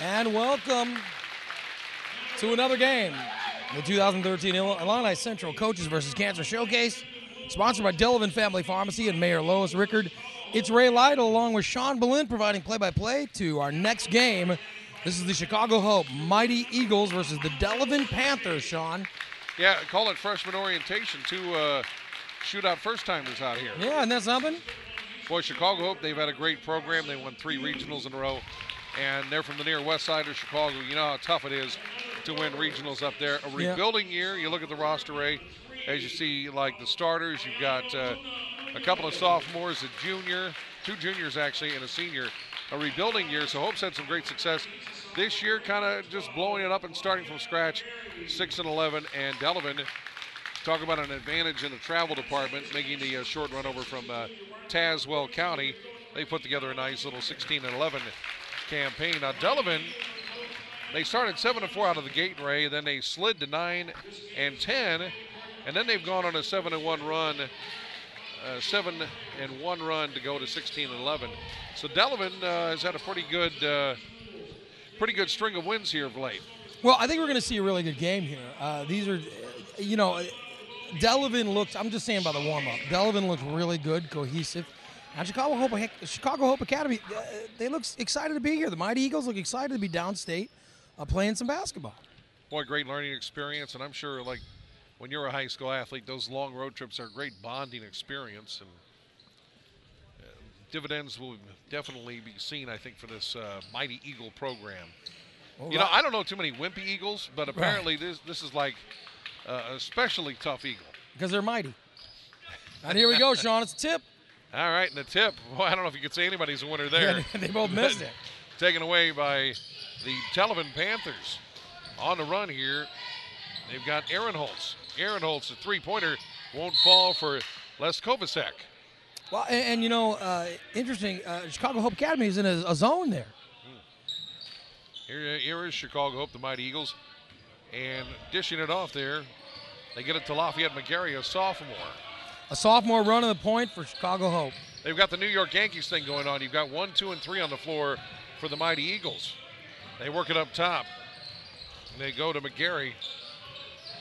And welcome to another game. The 2013 Illini Central Coaches vs. Cancer Showcase, sponsored by Delavan Family Pharmacy and Mayor Lois Rickard. It's Ray Lytle along with Sean Boleyn providing play-by-play to our next game. This is the Chicago Hope Mighty Eagles versus the Delavan Panthers, Sean. Yeah, call it freshman orientation. Two shootout first-timers out here. Yeah, and that's something. Boy, Chicago Hope, they've had a great program. They won 3 regionals in a row, and they're from the near west side of Chicago. You know how tough it is to win regionals up there. A rebuilding year. You look at the roster, Ray, as you see, like the starters, you've got a couple of sophomores, a junior, 2 juniors actually, and a senior. A rebuilding year, so Hope's had some great success. This year, kind of just blowing it up and starting from scratch, 6-11, and Delavan, talk about an advantage in the travel department, making the short run over from Tazewell County. They put together a nice little 16-11 campaign. Now, Delavan, they started 7-4 out of the gate, Ray, then they slid to 9-10, and then they've gone on a 7-1 run, 7-1 run to go to 16-11. So Delavan has had a pretty good string of wins here of late. Well, I think we're going to see a really good game here. These are, Delavan looked, I'm just saying by the warm-up, Delavan looked really good, cohesive. And Chicago Hope Academy, they look excited to be here. The Mighty Eagles look excited to be downstate playing some basketball. Boy, great learning experience, and I'm sure, like, when you're a high school athlete, those long road trips are a great bonding experience, and dividends will definitely be seen, I think, for this Mighty Eagle program. Well, you know, I don't know too many wimpy Eagles, but apparently this is like a especially tough Eagle. Because they're mighty. And here we go, Sean. It's a tip. All right, and the tip. Boy, I don't know if you could say anybody's a winner there. Yeah, they both missed it. Taken away by the Delavan Panthers. On the run here, they've got Aaron Holtz. Aaron Holtz, a three-pointer, won't fall for Les Kovacic. Well, and interesting, Chicago Hope Academy is in a zone there. Here is Chicago Hope, the Mighty Eagles, and dishing it off there. They get it to Lafayette McGarry, a sophomore. A sophomore run of the point for Chicago Hope. They've got the New York Yankees thing going on. You've got 1, 2, and 3 on the floor for the Mighty Eagles. They work it up top. And they go to McGarry.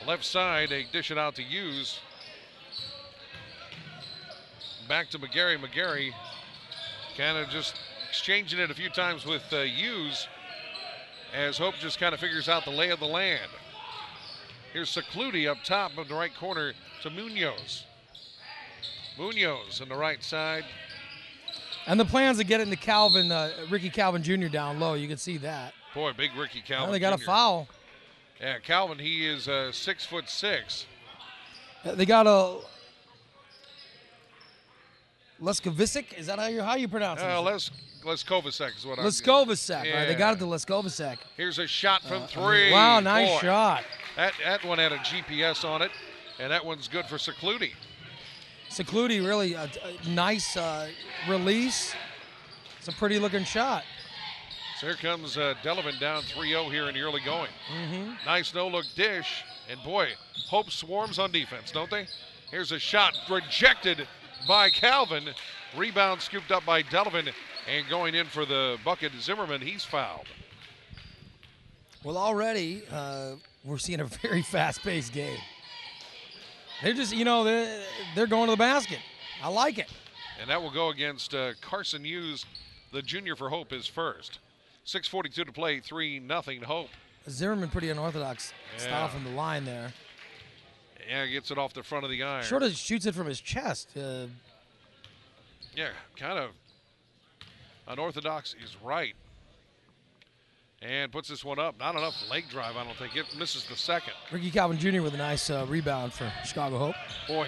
Left side, they dish it out to Hughes. Back to McGarry. McGarry kind of just exchanging it a few times with Hughes as Hope just kind of figures out the lay of the land. Here's Secludi up top of the right corner to Munoz. Munoz on the right side. And the plans to get it into Ricky Calvin Jr. down low. You can see that. Boy, big Ricky Calvin. Well, they got Jr. a foul. Yeah, Calvin, he is 6'6". They got a Leskovic. Is that how you pronounce it? Les Kovacic is what I'm Leskovic. Yeah. All right, they got it to Leskovic. Here's a shot from 3. Wow, nice Boy, shot. That one had a GPS on it, and that one's good for Secludi. Secludi, really a nice release. It's a pretty looking shot. So here comes Delavan down 3-0 here in the early going. Nice no-look dish. And boy, Hope swarms on defense, don't they? Here's a shot rejected by Calvin. Rebound scooped up by Delavan. And going in for the bucket, Zimmerman, he's fouled. Well, already we're seeing a very fast-paced game. They're just, they're going to the basket. I like it. And that will go against Carson Hughes, the junior for Hope, is first. 6:42 to play, 3-0 Hope. Zimmerman pretty unorthodox style from the line there. Yeah, gets it off the front of the iron. Sort of shoots it from his chest. Yeah, kind of unorthodox is right. And puts this one up. Not enough leg drive, I don't think. It misses the second. Ricky Calvin Jr. with a nice rebound for Chicago Hope. Boy,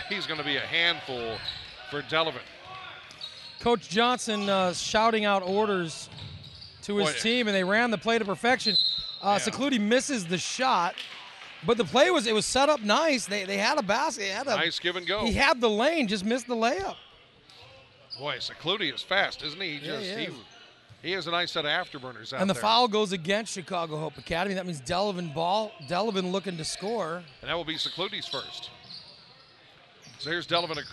he's going to be a handful for Delavan. Coach Johnson shouting out orders to his team, and they ran the play to perfection. Secludi misses the shot, but the play was set up nice. They had a basket. Nice give and go. He had the lane, just missed the layup. Boy, Secludi is fast, isn't he? He has a nice set of afterburners out there. And the foul goes against Chicago Hope Academy. That means Delavan ball. Delavan looking to score. And that will be Secludi's first. So here's Delavan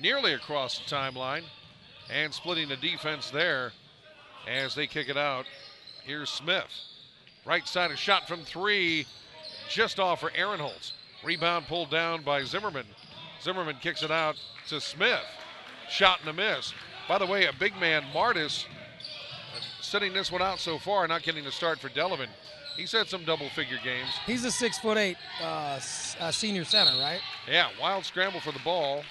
nearly across the timeline and splitting the defense there as they kick it out. Here's Smith. Right side, a shot from 3. Just off for Aaron Holtz. Rebound pulled down by Zimmerman. Zimmerman kicks it out to Smith. Shot and a miss. By the way, a big man, Martis, sitting this one out so far, not getting the start for Delavan. He's had some double-figure games. He's a 6'8" senior center, right? Yeah, wild scramble for the ball.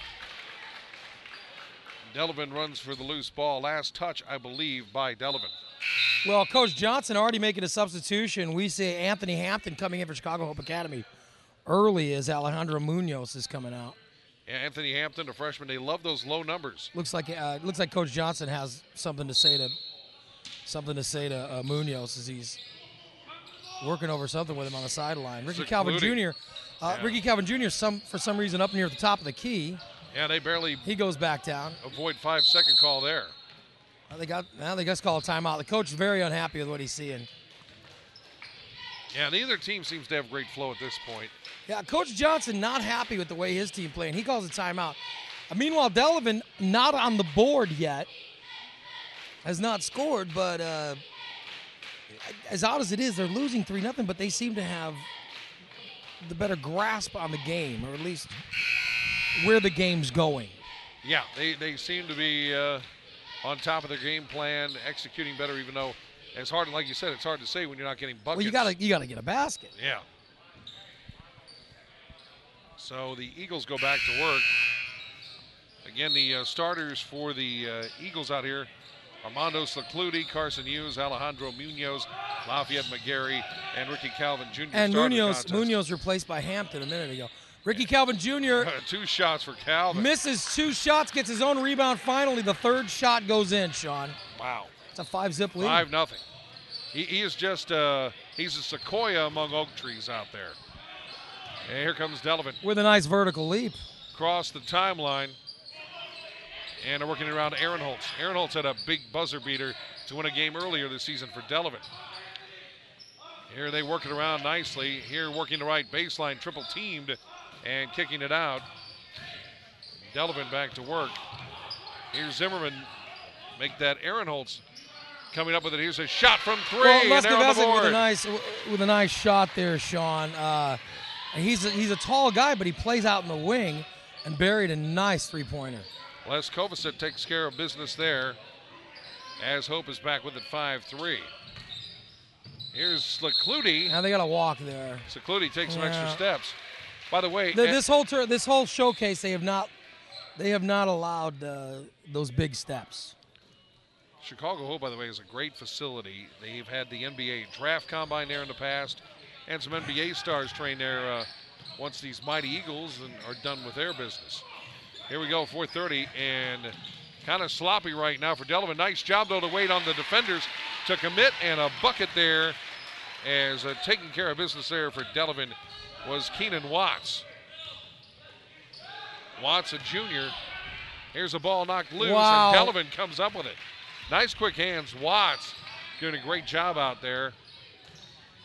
Delavan runs for the loose ball. Last touch, I believe, by Delavan. Well, Coach Johnson already making a substitution. We see Anthony Hampton coming in for Chicago Hope Academy early as Alejandro Munoz is coming out. Yeah, Anthony Hampton, a freshman, they love those low numbers. Looks like Coach Johnson has something to say to Munoz as he's working over something with him on the sideline. Ricky Calvin Jr. Ricky Calvin Jr. for some reason up near the top of the key. Yeah, they barely. He goes back down. Avoid 5-second call there. They got to call a timeout. The coach is very unhappy with what he's seeing. Yeah, neither team seems to have great flow at this point. Yeah, Coach Johnson not happy with the way his team playing. He calls a timeout. Meanwhile, Delavan not on the board yet. Has not scored, but as odd as it is, they're losing 3-0, but they seem to have the better grasp on the game, or at least where the game's going. Yeah, they seem to be on top of their game plan, executing better, even though it's hard, like you said, it's hard to say when you're not getting buckets. Well, you gotta get a basket. Yeah. So the Eagles go back to work. Again, the starters for the Eagles out here: Armando Secludi, Carson Hughes, Alejandro Munoz, Lafayette McGarry, and Ricky Calvin Jr. And Munoz replaced by Hampton a minute ago. Ricky Calvin Jr. 2 shots for Calvin. Misses 2 shots, gets his own rebound. Finally, the third shot goes in, Sean. Wow. It's a 5-zip lead. 5-0. He is just, he's a sequoia among oak trees out there. And here comes Delavan. With a nice vertical leap. Across the timeline. And they're working around Aaron Holtz. Aaron Holtz had a big buzzer beater to win a game earlier this season for Delavan. Here they work it around nicely. Here working the right baseline, triple teamed and kicking it out. Delavan back to work. Here's Zimmerman. Make that Aaron Holtz coming up with it. Here's a shot from 3. Well, and they're on the board. with a nice shot there, Sean. He's a tall guy, but he plays out in the wing and buried a nice three-pointer. Les Kovacic takes care of business there as Hope is back with it 5-3. Here's Secludi. Now they got to walk there. Secludi takes some extra steps. By the way, this whole showcase, they have not allowed those big steps. Chicago Hope, by the way, is a great facility. They've had the NBA draft combine there in the past, and some NBA stars train there once these mighty Eagles are done with their business. Here we go, 4:30, and kind of sloppy right now for Delavan. Nice job, though, to wait on the defenders to commit, and a bucket there as taking care of business there for Delavan was Keenan Watts. Watts, a junior. Here's a ball knocked loose, wow. And Delavan comes up with it. Nice quick hands. Watts doing a great job out there.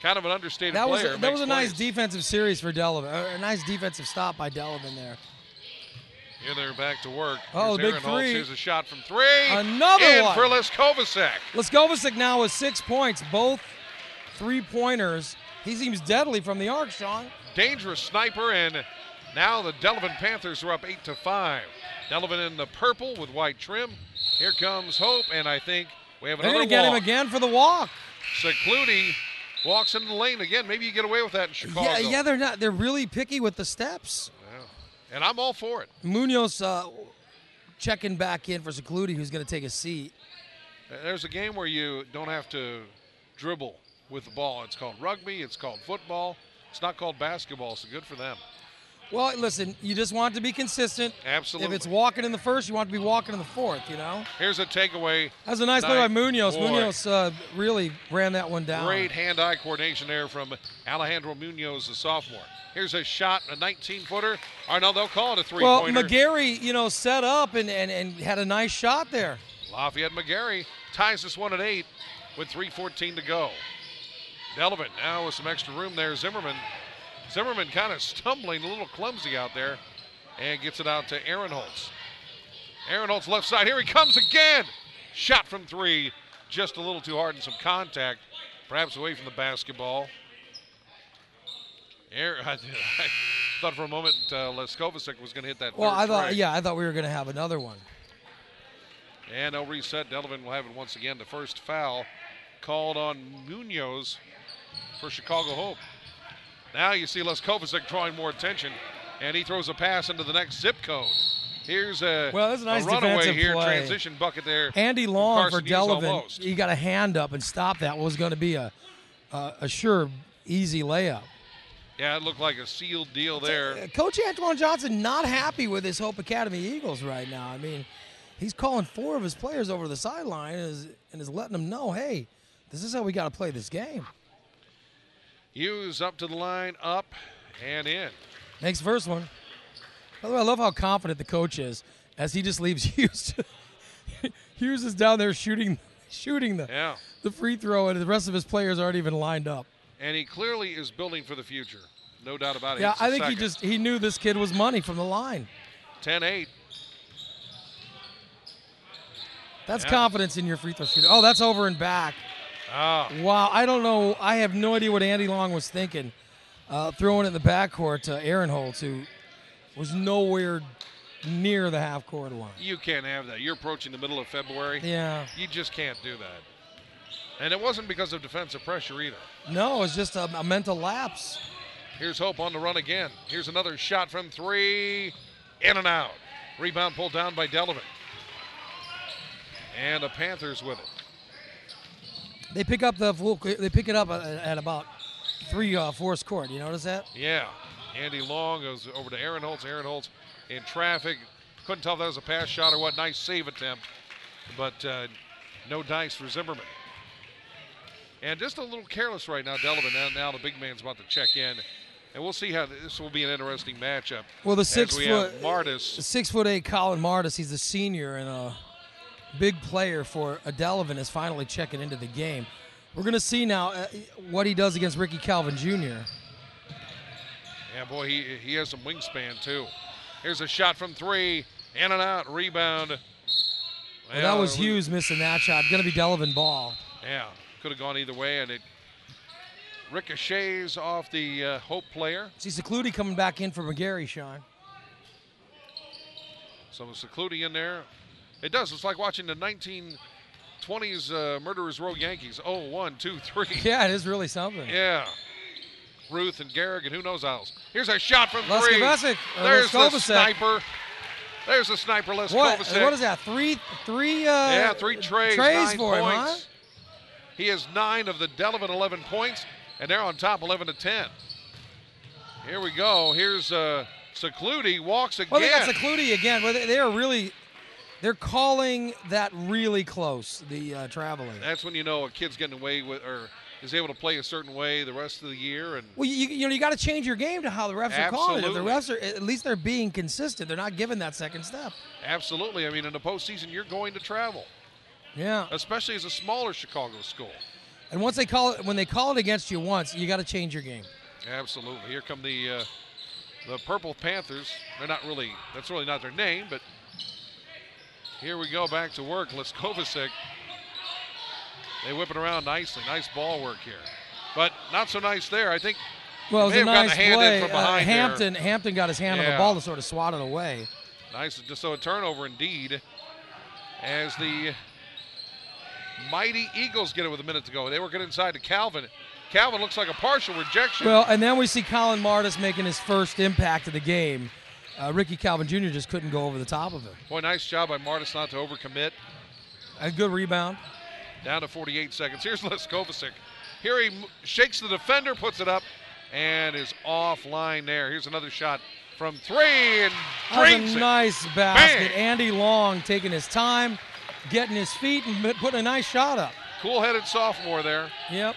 Kind of an understated player. That was a nice defensive series for Delavan. A nice defensive stop by Delavan there. Here they're back to work. Oh, Here's big Aaron Holtz. three. Here's a shot from 3. Another one. for Les Kovacic. Les Kovacic now with 6 points, both three-pointers. He seems deadly from the arc, Sean. Dangerous sniper, and now the Delavan Panthers are up 8-5. Delavan in the purple with white trim. Here comes Hope, and I think we have another walk. They're going to get him again for the walk. Secludi walks into the lane again. Maybe you get away with that in Chicago. Yeah, they're not. They're really picky with the steps. Yeah. And I'm all for it. Munoz checking back in for Secludi, who's going to take a seat. There's a game where you don't have to dribble with the ball. It's called rugby. It's called football. It's not called basketball, so good for them. Well, listen, you just want to be consistent. Absolutely. If it's walking in the first, you want to be walking in the fourth, you know? Here's a takeaway. That was a nice play by Munoz. Boy. Munoz really ran that one down. Great hand-eye coordination there from Alejandro Munoz, the sophomore. Here's a shot, a 19-footer. Or no, they'll call it a three-pointer. Well, McGarry, set up and had a nice shot there. Lafayette McGarry ties this one at 8 with 3:14 to go. Delavan now with some extra room there. Zimmerman kind of stumbling, a little clumsy out there, and gets it out to Aaron Holtz. Aaron Holtz left side. Here he comes again. Shot from 3, just a little too hard and some contact perhaps away from the basketball. I thought for a moment Leskovacic was going to hit that. Well, third try. I thought we were going to have another one. And they'll reset. Delavan will have it once again. The first foul called on Munoz for Chicago Hope. Now you see Leskovacic drawing more attention, and he throws a pass into the next zip code. Here's a nice runaway here, play. transition bucket there. Andy Long for Carson Hughes Delavan. almost. He got a hand up and stopped that. What was going to be a sure, easy layup. Yeah, it looked like a sealed deal there. Coach Antoine Johnson not happy with his Hope Academy Eagles right now. I mean, he's calling 4 of his players over to the sideline and is letting them know, hey, this is how we got to play this game. Hughes up to the line, up and in. Makes first one. By the way, I love how confident the coach is as he just leaves Hughes. Hughes is down there shooting the free throw, and the rest of his players aren't even lined up. And he clearly is building for the future. No doubt about it. Yeah, I It's think the second. he knew this kid was money from the line. 10-8. That's confidence in your free throw shooter. Oh, that's over and back. Ah. Wow, I don't know. I have no idea what Andy Long was thinking. Throwing it in the backcourt to Aaron Holtz, who was nowhere near the half-court line. You can't have that. You're approaching the middle of February. Yeah. You just can't do that. And it wasn't because of defensive pressure either. No, it's just a mental lapse. Here's Hope on the run again. Here's another shot from 3. In and out. Rebound pulled down by Delavan. And the Panthers with it. They pick up They pick it up at about 3 forced court. You notice that? Yeah. Andy Long goes over to Aaron Holtz. Aaron Holtz in traffic. Couldn't tell if that was a pass shot or what. Nice save attempt. But no dice for Zimmerman. And just a little careless right now, Delavan. Now the big man's about to check in. And we'll see how this will be an interesting matchup. Well, the 6'8" Colin Martis, he's a senior and a big player for Delavan, is finally checking into the game. We're going to see now what he does against Ricky Calvin Jr. Yeah, boy, he has some wingspan, too. Here's a shot from 3. In and out. Rebound. Well, that was Hughes missing that shot. Going to be Delavan ball. Yeah, could have gone either way, and it ricochets off the Hope player. See Secludi coming back in for McGarry, Sean. So Secludi in there. It does. It's like watching the 1920s Murderers Row Yankees. Oh, 1, 2, 3. Yeah, it is really something. Yeah. Ruth and Garrick and who knows else. Here's a shot from 3. Leskovacic. There's the sniper. There's the sniper, Leskovacic. What is that? Three trays, 9 for him, points. huh? He has 9 of the Delavan 11 points, and they're on top 11-10. Here we go. Here's Secludi walks again. Well, they got Secludi again. Well, they're calling that really close, the traveling. That's when you know a kid's getting away with or is able to play a certain way the rest of the year. And well, you got to change your game to how the refs are calling it. If the refs are, at least they're being consistent. They're not giving that second step. Absolutely. I mean, in the postseason, you're going to travel. Yeah. Especially as a smaller Chicago school. And when they call it against you once, you got to change your game. Absolutely. Here come the Purple Panthers. They're not really. That's really not their name, but. Here we go, back to work. Leskovacic. They whip it around nicely. Nice ball work here. But not so nice there. I think well, it was a nice play. From behind Hampton got his hand on the ball to sort of swat it away. Nice. Just so a turnover indeed as the mighty Eagles get it with a minute to go. They work it inside to Calvin. Calvin looks like a partial rejection. Well, and then we see Colin Martis making his first impact of the game. Ricky Calvin Jr. just couldn't go over the top of it. Boy, nice job by Martis not to overcommit. A good rebound. Down to 48 seconds. Here's Leskovacic. Here he shakes the defender, puts it up, and is offline there. Here's another shot from 3 and drinks a it. Nice basket. Bang! Andy Long taking his time, getting his feet, and putting a nice shot up. Cool-headed sophomore there. Yep.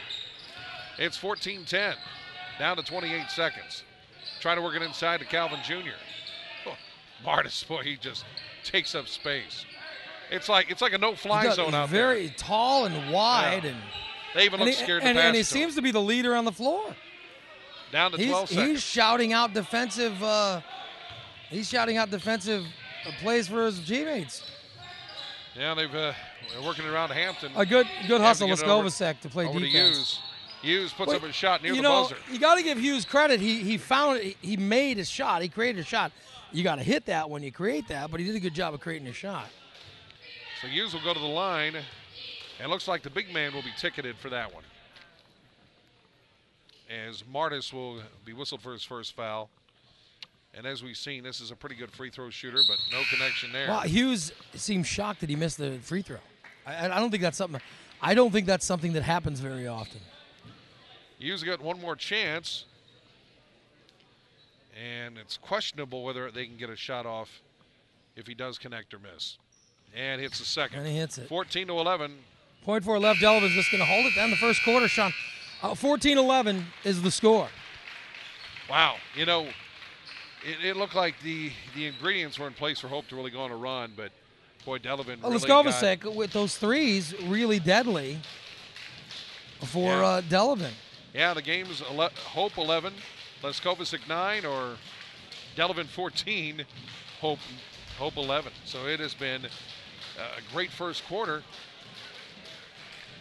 It's 14-10. Down to 28 seconds. Trying to work it inside to Calvin Jr. Martis, boy, he just takes up space. It's like a no-fly zone out there. Very tall and wide, and they even look scared to pass and he it to seems him. to be the leader on the floor. Down to 12 seconds. He's shouting out defensive. Plays for his teammates. Yeah, they're working around Hampton. A good hustle with Hampton Skovacek to play over defense. To Hughes puts up a shot near the know, buzzer. You got to give Hughes credit. He made his shot. He created a shot. You got to hit that when you create that, but he did a good job of creating a shot. So Hughes will go to the line, and it looks like the big man will be ticketed for that one. As Martis will be whistled for his first foul. And as we've seen, this is a pretty good free throw shooter, but no connection there. Well, Hughes seemed shocked that he missed the free throw. I don't think that's something. I don't think that's something that happens very often. Hughes got one more chance, and it's questionable whether they can get a shot off if he does connect or miss. And hits the second. And he hits it. 14-11. 0.4 left. Delavan's just going to hold it down the first quarter, Sean. 14-11 is the score. Wow. You know, it looked like the ingredients were in place for Hope to really go on a run, but boy, Delavan really Leskovacek with those threes really deadly for Delavan. Yeah, the game is Hope 11, Leskovacek 9, or Delavan 14, Hope 11. So it has been a great first quarter.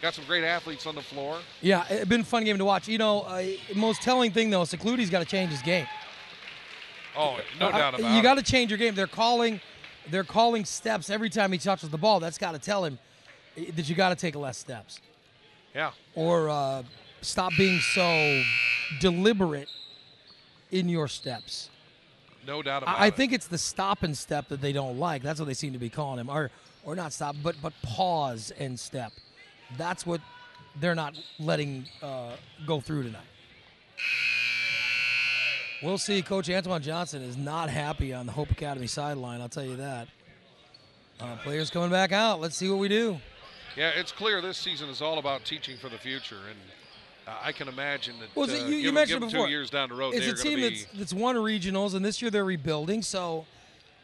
Got some great athletes on the floor. Yeah, it's been a fun game to watch. You know, most telling thing, though, Secludi's got to change his game. Oh, no doubt about it. You got to change your game. They're calling steps every time he touches the ball. That's got to tell him that you got to take less steps. Yeah. Or stop being so deliberate in your steps. No doubt about it. I think it's the stop and step that they don't like. That's what they seem to be calling him. Or not stop, but pause and step. That's what they're not letting go through tonight. We'll see. Coach Antoine Johnson is not happy on the Hope Academy sideline, I'll tell you that. Players coming back out. Let's see what we do. Yeah, it's clear this season is all about teaching for the future, and I can imagine that you mentioned give before, 2 years down the road, it's a team that's won regionals, and this year they're rebuilding, so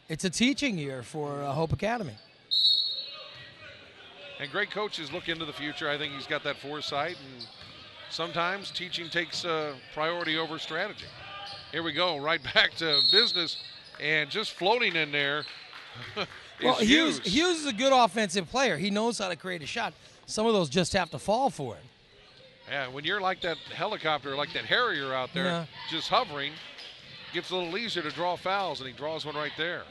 it's a teaching year for Hope Academy. And great coaches look into the future. I think he's got that foresight, and sometimes teaching takes priority over strategy. Here we go, right back to business, and just floating in there is Hughes. Hughes is a good offensive player. He knows how to create a shot. Some of those just have to fall for him. Yeah, when you're like that helicopter, like that Harrier out there, just hovering, gets a little easier to draw fouls, and he draws one right there.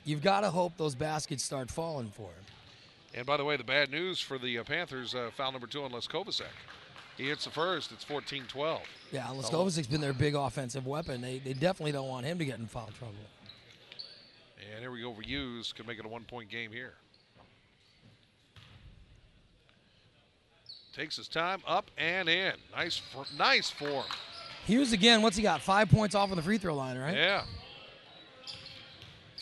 You've got to hope those baskets start falling for him. And by the way, the bad news for the Panthers, foul number 2 on Leskovacek. He hits the first. It's 14-12. Yeah, Leskovacek's been their big offensive weapon. They definitely don't want him to get in foul trouble. And here we go. Hughes can make it a 1-point game here. Takes his time up and in. Nice form. Hughes again. What's he got? 5 points off on the free throw line, right? Yeah.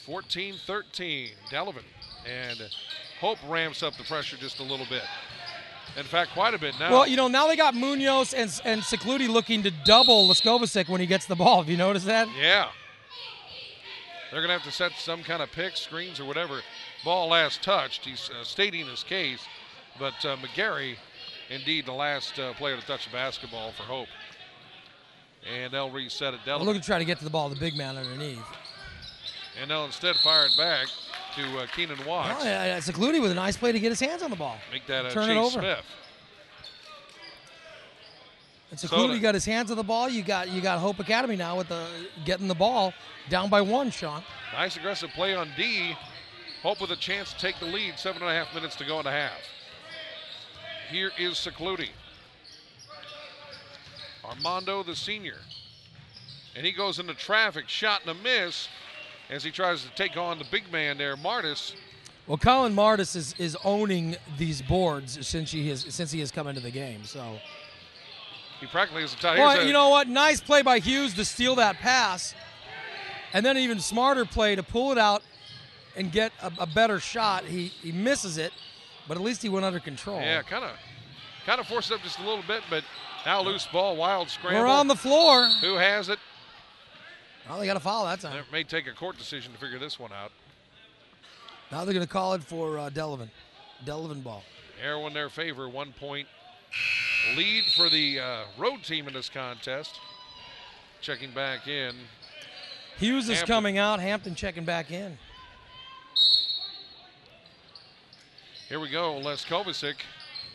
14-13. Delavan. And Hope ramps up the pressure just a little bit. In fact, quite a bit now. Well, you know, now they got Munoz and Secludi looking to double Leskovacek when he gets the ball. Have you noticed that? Yeah. They're going to have to set some kind of pick, screens, or whatever. Ball last touched. He's stating his case. But McGarry, indeed, the last player to touch the basketball for Hope. And they'll reset it. They're looking to try to get to the ball, the big man underneath. And they'll instead fire it back to Keenan Watts. Oh, yeah, Secludi with a nice play to get his hands on the ball. Make that Turn it Chase over. Smith. And Secludi got his hands on the ball. You got Hope Academy now with getting the ball down by 1, Sean. Nice aggressive play on D. Hope with a chance to take the lead. 7.5 minutes to go in the half. Here is Secludi. Armando, the senior. And he goes into traffic, shot and a miss, as he tries to take on the big man there, Martis. Well, Colin Martis is owning these boards since he has come into the game. So he practically is a tight. Well, you know what? Nice play by Hughes to steal that pass, and then an even smarter play to pull it out and get a better shot. He misses it, but at least he went under control. Yeah, kind of forced it up just a little bit, but now loose ball, wild scramble. We're on the floor. Who has it? Well, they got a foul that time. It may take a court decision to figure this one out. Now they're going to call it for Delavan. Delavan ball. Arrow in their favor, 1-point lead for the road team in this contest. Checking back in. Hughes is coming out. Hampton checking back in. Here we go, Les Kovacic.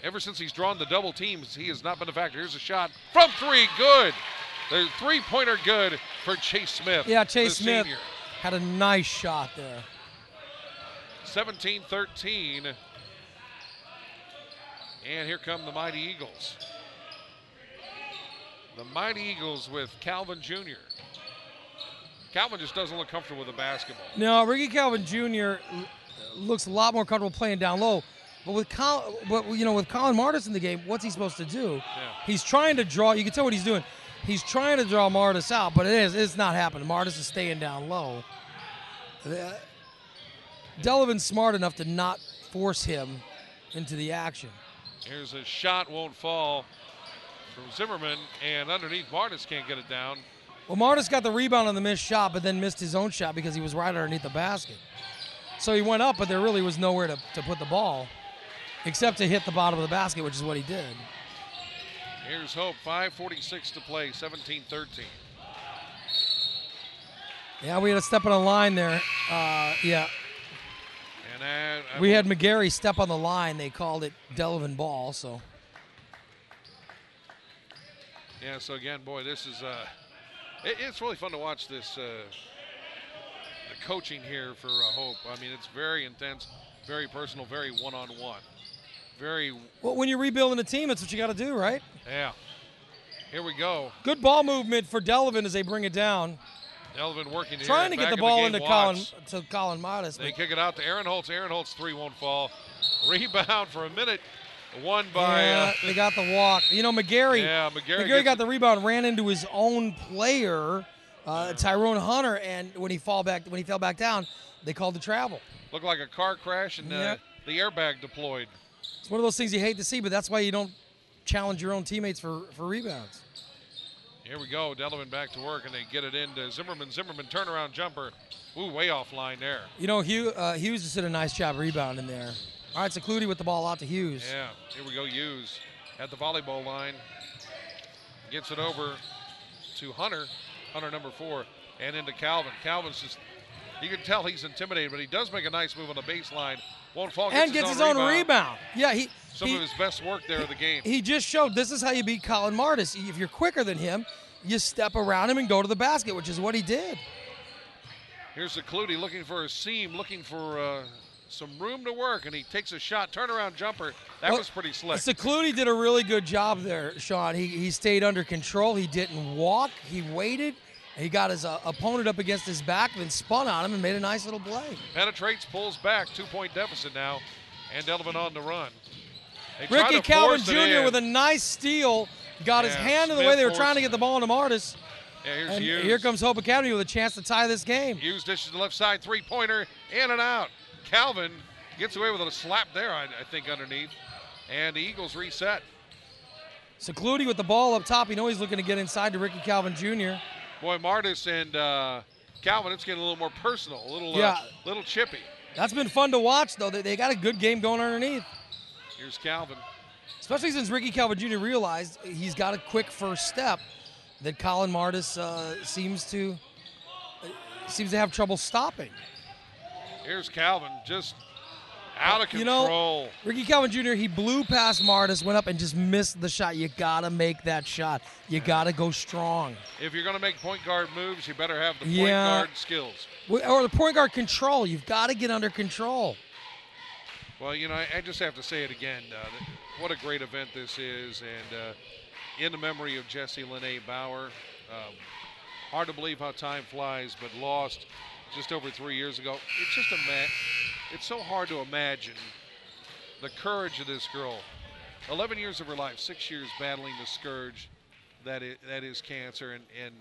Ever since he's drawn the double teams, he has not been a factor. Here's a shot from three, good. The three-pointer good for Chase Smith. Yeah, Chase Smith senior. had a nice shot there. 17-13. And here come the Mighty Eagles. The Mighty Eagles with Calvin Jr. Calvin just doesn't look comfortable with the basketball. No, Ricky Calvin Jr. looks a lot more comfortable playing down low. But with with Colin Martis in the game, what's he supposed to do? Yeah. He's trying to draw. You can tell what he's doing. He's trying to draw Martis out, but it's not happening. Martis is staying down low. Delavan's smart enough to not force him into the action. Here's a shot, won't fall from Zimmerman, and underneath Martis can't get it down. Well, Martis got the rebound on the missed shot, but then missed his own shot because he was right underneath the basket. So he went up, but there really was nowhere to put the ball except to hit the bottom of the basket, which is what he did. Here's Hope, 5:46 to play, 17-13. Yeah, we had a step on the line there. Yeah. And we had McGarry step on the line. They called it Delavan ball, so. Yeah, so again, boy, this is it's really fun to watch this the coaching here for Hope. I mean, it's very intense, very personal, very one-on-one. Very well, when you're rebuilding a team, that's what you got to do, right? Yeah. Here we go. Good ball movement for Delavan as they bring it down. Delavan working trying to get the ball into Colin Martis. They kick it out to Aaron Holtz. Aaron Holtz three won't fall. Rebound for a minute. Won by. They got the walk. You know, McGarry. Yeah, McGarry got the rebound, ran into his own player, Tyrone Hunter, and when he fell back down, they called the travel. Looked like a car crash and the airbag deployed. It's one of those things you hate to see, but that's why you don't challenge your own teammates for rebounds. Here we go. Delavan back to work, and they get it into Zimmerman. Zimmerman turnaround jumper. Ooh, way offline there. You know, Hughes just did a nice job rebounding there. All right, so Clutie with the ball out to Hughes. Yeah, here we go. Hughes at the volleyball line. Gets it over to Hunter. Hunter number 4, and into Calvin. Calvin's just, you can tell he's intimidated, but he does make a nice move on the baseline. Won't fall. Gets his own rebound. Yeah, some of his best work there of the game. He just showed this is how you beat Colin Martis. If you're quicker than him, you step around him and go to the basket, which is what he did. Here's the Clutie looking for a seam, looking for some room to work, and he takes a shot, turnaround jumper. That was pretty slick. Clutie did a really good job there, Sean. He stayed under control. He didn't walk. He waited. He got his opponent up against his back, then spun on him and made a nice little play. Penetrates, pulls back, 2-point deficit now, and Delavan on the run. Ricky Calvin Jr. with a nice steal, got his hand in the way. They were trying to get the ball into Martis. Yeah, here's Hughes. Here comes Hope Academy with a chance to tie this game. Hughes dishes to the left side, three-pointer, in and out. Calvin gets away with a slap there, I think, underneath. And the Eagles reset. So Clutie with the ball up top. You know he's looking to get inside to Ricky Calvin Jr. Boy, Martis and Calvin, it's getting a little more personal, a little chippy. That's been fun to watch, though. They got a good game going underneath. Here's Calvin. Especially since Ricky Calvin Jr. realized he's got a quick first step that Colin Martis seems to have trouble stopping. Here's Calvin, just out of control. You know, Ricky Calvin Jr., he blew past Martis, went up and just missed the shot. You got to make that shot. You got to go strong. If you're going to make point guard moves, you better have the point guard skills. Or the point guard control. You've got to get under control. Well, you know, I just have to say it again. What a great event this is. And in the memory of Jesse Lene Bauer, hard to believe how time flies, but lost just over 3 years ago. It's just it's so hard to imagine the courage of this girl. 11 years of her life, 6 years battling the scourge that is cancer, and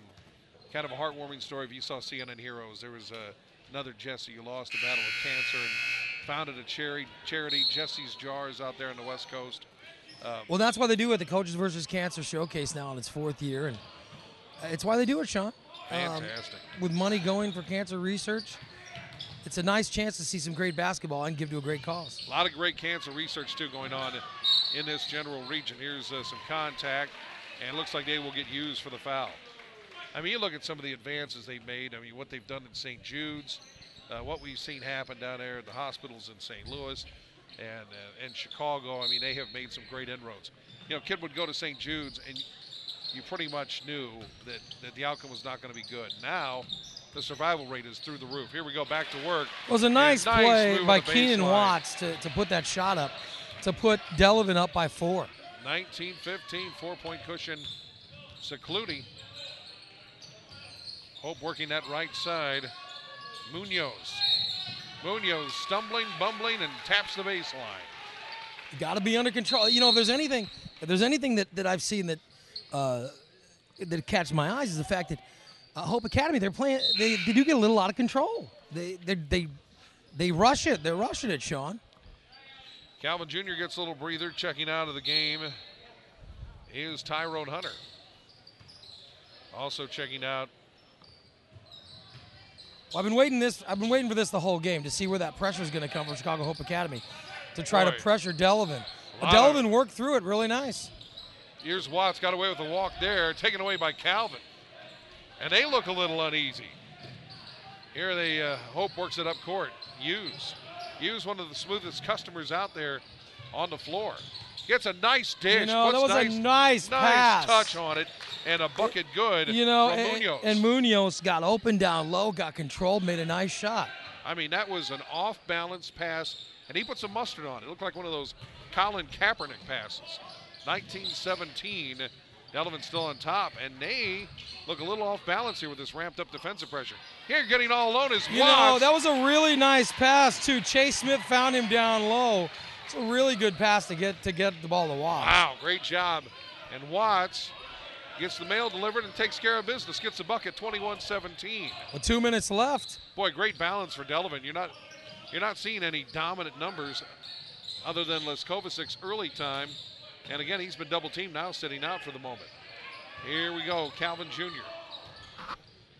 kind of a heartwarming story. If you saw CNN Heroes, there was another Jesse who lost a battle with cancer and founded a charity, Jesse's Jars, out there on the West Coast. Well, that's why they do it, the Coaches versus Cancer Showcase now in its 4th year, and it's why they do it, Sean. Fantastic. With money going for cancer research, it's a nice chance to see some great basketball and give to a great cause. A lot of great cancer research, too, going on in this general region. Here's some contact, and it looks like they will get used for the foul. I mean, you look at some of the advances they've made. I mean, what they've done in St. Jude's, what we've seen happen down there at the hospitals in St. Louis. And Chicago, I mean, they have made some great inroads. You know, kid would go to St. Jude's, and you pretty much knew that the outcome was not going to be good. Now, the survival rate is through the roof. Here we go, back to work. It was a nice play by Keenan baseline. Watts to put that shot up, to put Delavan up by 4. 19-15, 4-point cushion. Secluti. Hope working that right side. Munoz stumbling, bumbling, and taps the baseline. You got to be under control. You know, if there's anything that I've seen that catches my eyes is the fact that Hope Academy, they're playing. They do get a little out of control. They rush it. They're rushing it, Sean. Calvin Jr. gets a little breather. Checking out of the game is Tyrone Hunter. Also checking out. Well, I've been waiting for this the whole game to see where that pressure is going to come from Chicago Hope Academy to try to pressure Delavan. Delavan worked through it really nice. Here's Watts, got away with a walk there, taken away by Calvin. And they look a little uneasy. Here Hope works it up court. Hughes, one of the smoothest customers out there on the floor. Gets a nice dish. You know, that was a nice pass. Touch on it, and a bucket good you know, from Munoz. And Munoz got open down low, got controlled, made a nice shot. I mean, that was an off-balance pass, and he put some mustard on it. It looked like one of those Colin Kaepernick passes. 19-17, Delavan still on top, and they look a little off balance here with this ramped-up defensive pressure. Here, getting all alone is Watts. You know, that was a really nice pass, too. Chase Smith found him down low. It's a really good pass to get the ball to Watts. Wow, great job. And Watts gets the mail delivered and takes care of business. Gets the bucket, 21-17. With 2 minutes left. Boy, great balance for Delavan. You're not seeing any dominant numbers other than Leskovic's early time. And again, he's been double teamed now, sitting out for the moment. Here we go, Calvin Jr.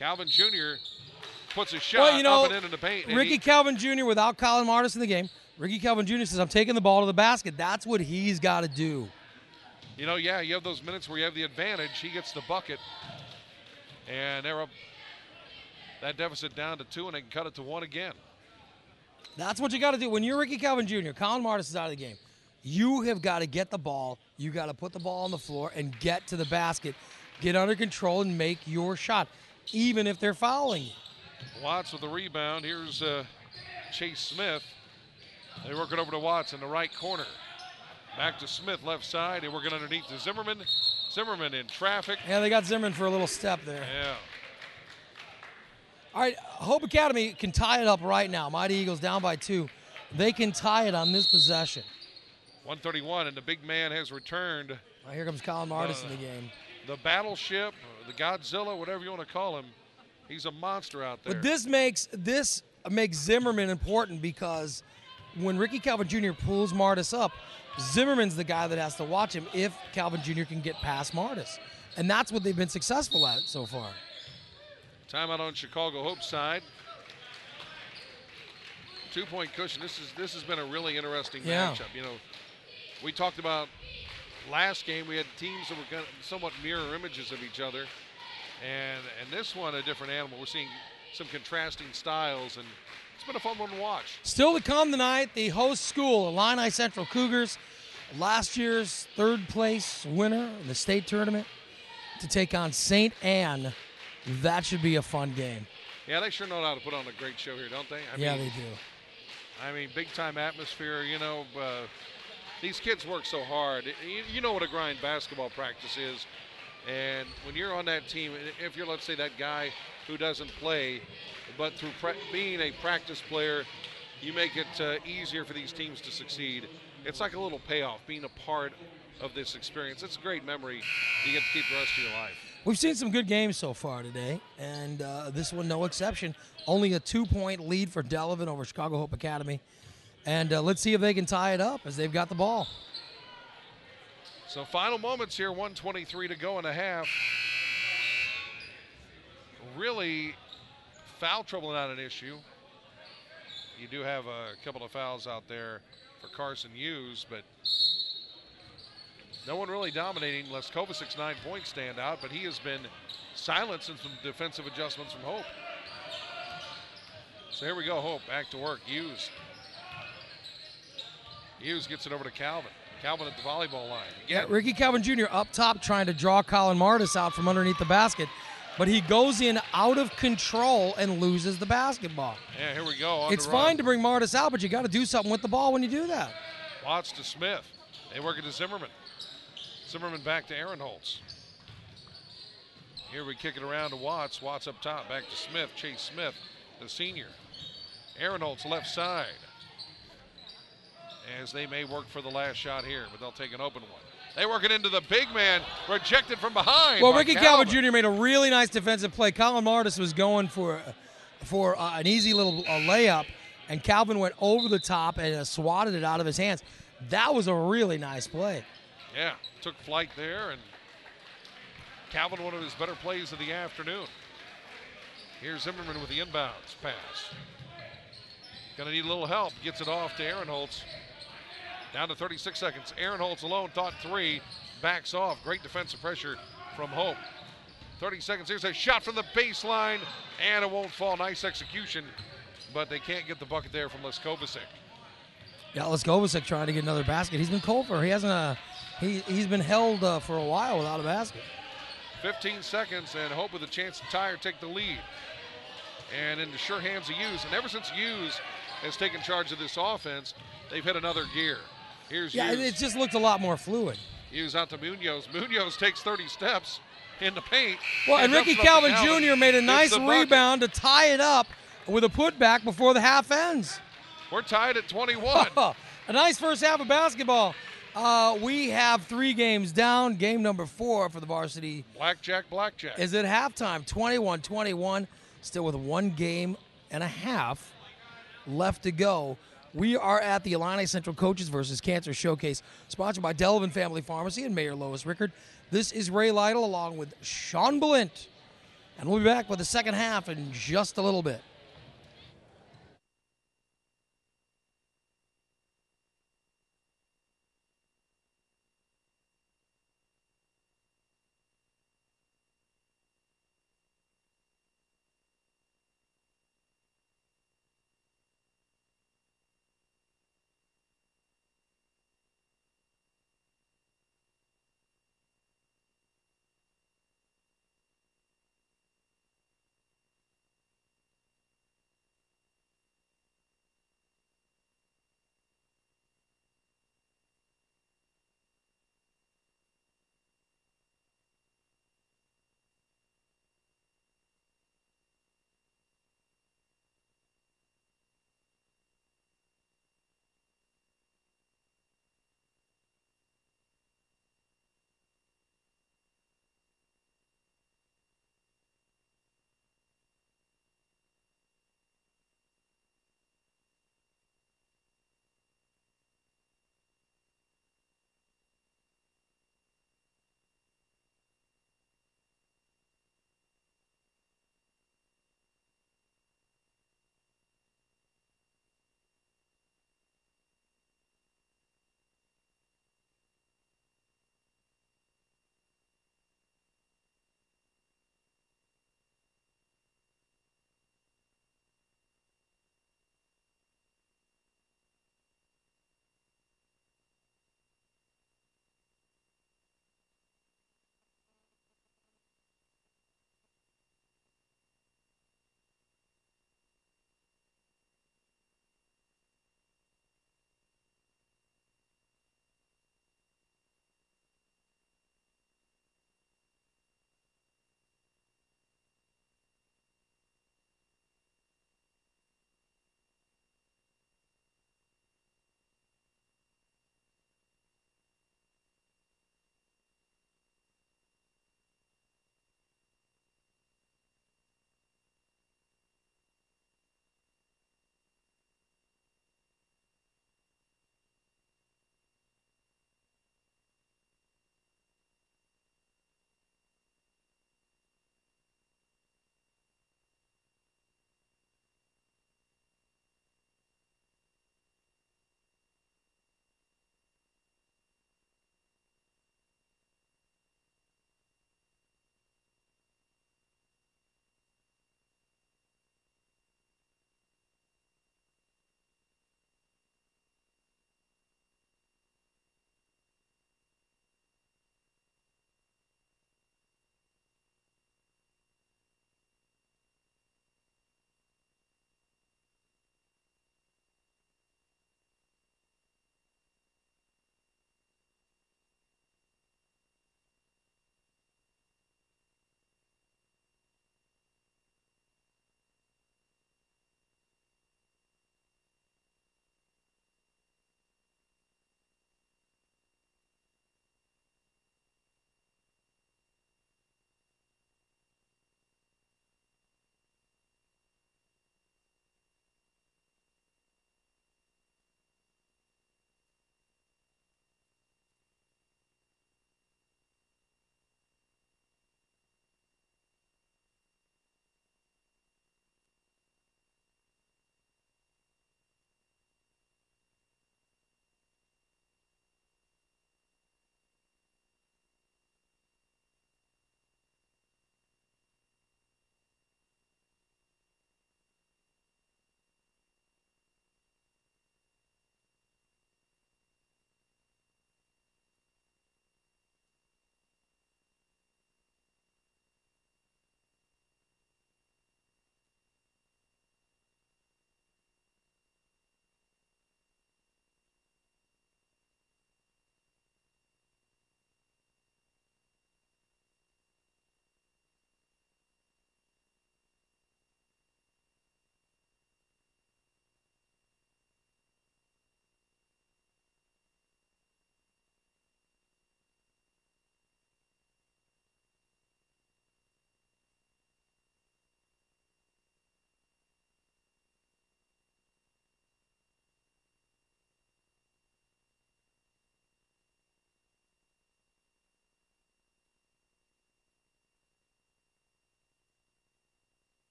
Calvin Jr. puts a shot up and into the paint. Ricky Calvin Jr. without Colin Martis in the game. Ricky Calvin Jr. says, I'm taking the ball to the basket. That's what he's got to do. You know, yeah, you have those minutes where you have the advantage. He gets the bucket. And they're up that deficit down to 2, and they can cut it to 1 again. That's what you got to do. When you're Ricky Calvin Jr., Colin Martis is out of the game. You have got to get the ball. You got to put the ball on the floor and get to the basket, get under control, and make your shot, even if they're fouling you. Watts with the rebound. Here's Chase Smith. They work it over to Watts in the right corner. Back to Smith, left side. They work it underneath to Zimmerman. Zimmerman in traffic. Yeah, they got Zimmerman for a little step there. Yeah. All right, Hope Academy can tie it up right now. Mighty Eagles down by 2. They can tie it on this possession. 131, and the big man has returned. Right, here comes Colin Martis in the game. The battleship, the Godzilla, whatever you want to call him, he's a monster out there. But this makes Zimmerman important because when Ricky Calvin Jr. pulls Martis up, Zimmerman's the guy that has to watch him if Calvin Jr. can get past Martis. And that's what they've been successful at so far. Timeout on Chicago Hope's side. 2-point cushion. This has been a really interesting matchup. You know, we talked about last game. We had teams that were kind of somewhat mirror images of each other, and this one a different animal. We're seeing some contrasting styles, and it's been a fun one to watch. Still to come tonight, the host school, Illini Central Cougars, last year's 3rd place winner in the state tournament, to take on St. Anne. That should be a fun game. Yeah, they sure know how to put on a great show here, don't they? They do. I mean, big-time atmosphere, you know. These kids work so hard. You know what a grind basketball practice is. And when you're on that team, if you're, let's say, that guy who doesn't play, but through being a practice player, you make it easier for these teams to succeed. It's like a little payoff, being a part of this experience. It's a great memory you get to keep the rest of your life. We've seen some good games so far today, and this one no exception. Only a 2-point lead for Delavan over Chicago Hope Academy. And let's see if they can tie it up as they've got the ball. So final moments here, 1:23 to go in a half. Really, foul trouble not an issue. You do have a couple of fouls out there for Carson Hughes, but no one really dominating. Leskovic's 9-point standout, but he has been silenced in some defensive adjustments from Hope. So here we go, Hope back to work. Hughes Hughes gets it over to Calvin. Calvin at the volleyball line. Yeah, Ricky Calvin Jr. up top trying to draw Colin Martis out from underneath the basket, but he goes in out of control and loses the basketball. Yeah, here we go. It's fine to bring Martis out, but you got to do something with the ball when you do that. Watts to Smith. They work it to Zimmerman. Zimmerman back to Aaron Holtz. Here we kick it around to Watts. Watts up top, back to Smith. Chase Smith, the senior. Aaron Holtz left side. As they may work for the last shot here, but they'll take an open one. They work it into the big man, rejected from behind. Well, Ricky Calvin Jr. made a really nice defensive play. Colin Martis was going for an easy little layup, and Calvin went over the top and swatted it out of his hands. That was a really nice play. Yeah, took flight there, and Calvin, one of his better plays of the afternoon. Here's Zimmerman with the inbounds pass. Gonna need a little help. Gets it off to Aaron Holtz. Down to 36 seconds. Aaron Holtz alone, thought three. Backs off. Great defensive pressure from Hope. 30 seconds. Here's a shot from the baseline, and it won't fall. Nice execution, but they can't get the bucket there from Leskovacic. Yeah, Leskovacic trying to get another basket. He's been cold for. He hasn't. He's been held for a while without a basket. 15 seconds, and Hope with a chance to tie or take the lead. And into sure hands of Hughes. And ever since Hughes has taken charge of this offense, they've hit another gear. Here's Hughes. It just looked a lot more fluid. Hughes out to Munoz. Munoz takes 30 steps in the paint. Well, and Ricky Calvin Jr. made a nice rebound to tie it up with a putback before the half ends. We're tied at 21. A nice first half of basketball. We have 3 games down. Game number 4 for the varsity. Blackjack. Is at halftime, 21-21. Still with 1 game and a half left to go. We are at the Illini Central Coaches versus Cancer Showcase, sponsored by Delavan Family Pharmacy and Mayor Lois Rickard. This is Ray Lytle along with Sean Balint. And we'll be back with the second half in just a little bit.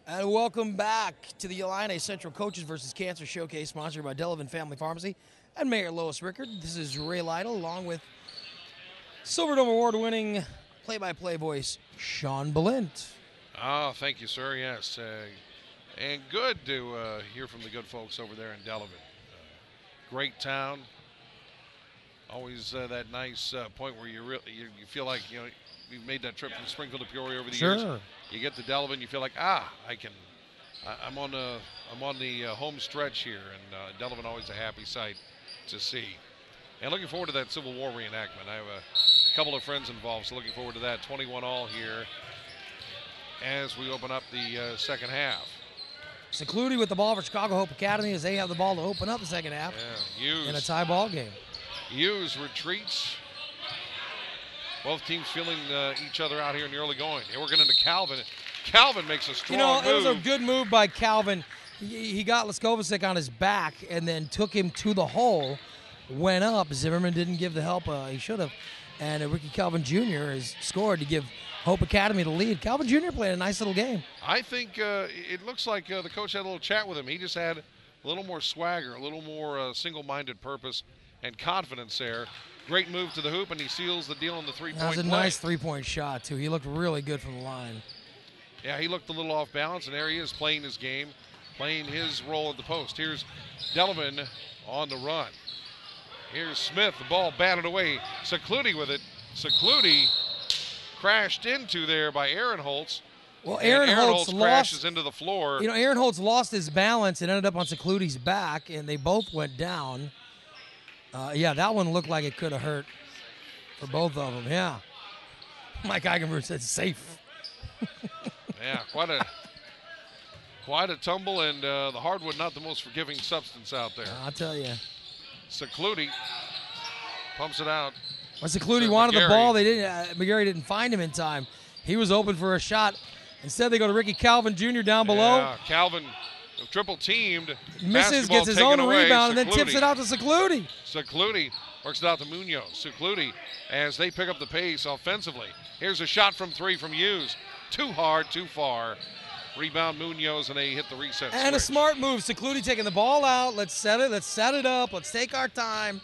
And welcome back to the Illini Central Coaches versus Cancer Showcase, sponsored by Delavan Family Pharmacy and Mayor Lois Rickard. This is Ray Lytle, along with Silver Dome Award-winning play-by-play voice Sean Balint. Oh, thank you, sir. Yes, and good to hear from the good folks over there in Delavan. Great town. Always that nice point where you feel like you've made that trip from Springfield to Peoria over the years. You get to Delavan, you feel like I'm on the home stretch here, and Delavan always a happy sight to see. And looking forward to that Civil War reenactment. I have a couple of friends involved, so looking forward to that. 21-all here as we open up the second half. Secludi with the ball for Chicago Hope Academy as they have the ball to open up the second half in a tie ball game. Hughes retreats. Both teams feeling each other out here in the early going. They're working into Calvin. Calvin makes a strong move. It was a good move by Calvin. He got Leskovicek on his back and then took him to the hole, went up. Zimmerman didn't give the help he should have. And Ricky Calvin Jr. has scored to give Hope Academy the lead. Calvin Jr. played a nice little game. I think it looks like the coach had a little chat with him. He just had a little more swagger, a little more single-minded purpose and confidence there. Great move to the hoop, and he seals the deal on the three-point play. That was a nice three-point shot, too. He looked really good from the line. Yeah, he looked a little off balance, and there he is playing his game, playing his role at the post. Here's Delavan on the run. Here's Smith, the ball batted away. Secludi with it. Secludi crashed into there by Aaron Holtz. Well, Aaron Holtz crashes into the floor. Aaron Holtz lost his balance and ended up on Secludi's back, and they both went down. That one looked like it could have hurt for both of them, yeah. Mike Eigenberg said safe. Yeah, quite a tumble, and the hardwood not the most forgiving substance out there. I'll tell you. Secludi pumps it out. When Secludi wanted the ball, McGarry didn't find him in time. He was open for a shot. Instead, they go to Ricky Calvin Jr. down below. Yeah, Calvin triple teamed. Misses, gets his own rebound, and then tips it out to Secludi. Secludi works it out to Munoz. Secludi, as they pick up the pace offensively. Here's a shot from three from Hughes. Too hard, too far. Rebound Munoz, and they hit the reset switch. And a smart move. Secludi taking the ball out. Let's set it up. Let's take our time.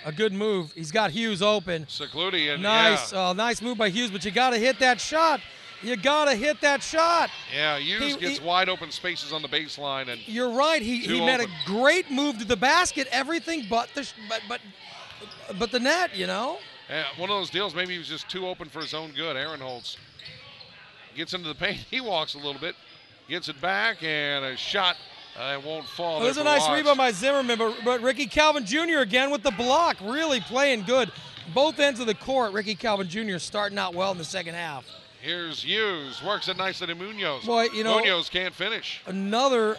A good move. He's got Hughes open. Secludi, and nice move by Hughes, but you got to hit that shot. You got to hit that shot. Yeah, Hughes gets wide open spaces on the baseline, and you're right. He made a great move to the basket. Everything but the net. Yeah, one of those deals. Maybe he was just too open for his own good. Aaron Holtz gets into the paint. He walks a little bit, gets it back, and a shot. It won't fall. It was a nice rebound by Zimmerman, but Ricky Calvin Jr. again with the block, really playing good. Both ends of the court, Ricky Calvin Jr. starting out well in the second half. Here's Hughes, works it nicely to Munoz. Boy, Munoz can't finish. Another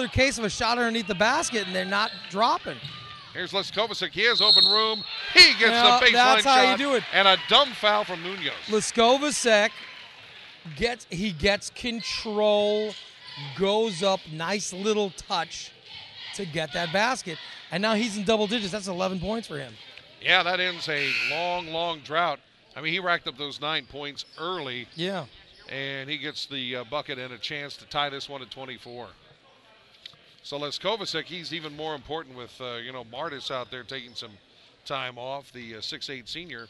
case of a shot underneath the basket, and they're not dropping. Here's Leskovicek. He has open room. He gets the baseline that's shot. How you do it. And a dumb foul from Munoz. Leskovicek gets control, goes up, nice little touch to get that basket. And now he's in double digits. That's 11 points for him. Yeah, that ends a long, long drought. I mean, he racked up those 9 points early. Yeah. And he gets the bucket and a chance to tie this one at 24. So Leskovicek, he's even more important with, Martis out there taking some time off, the 6'8 senior.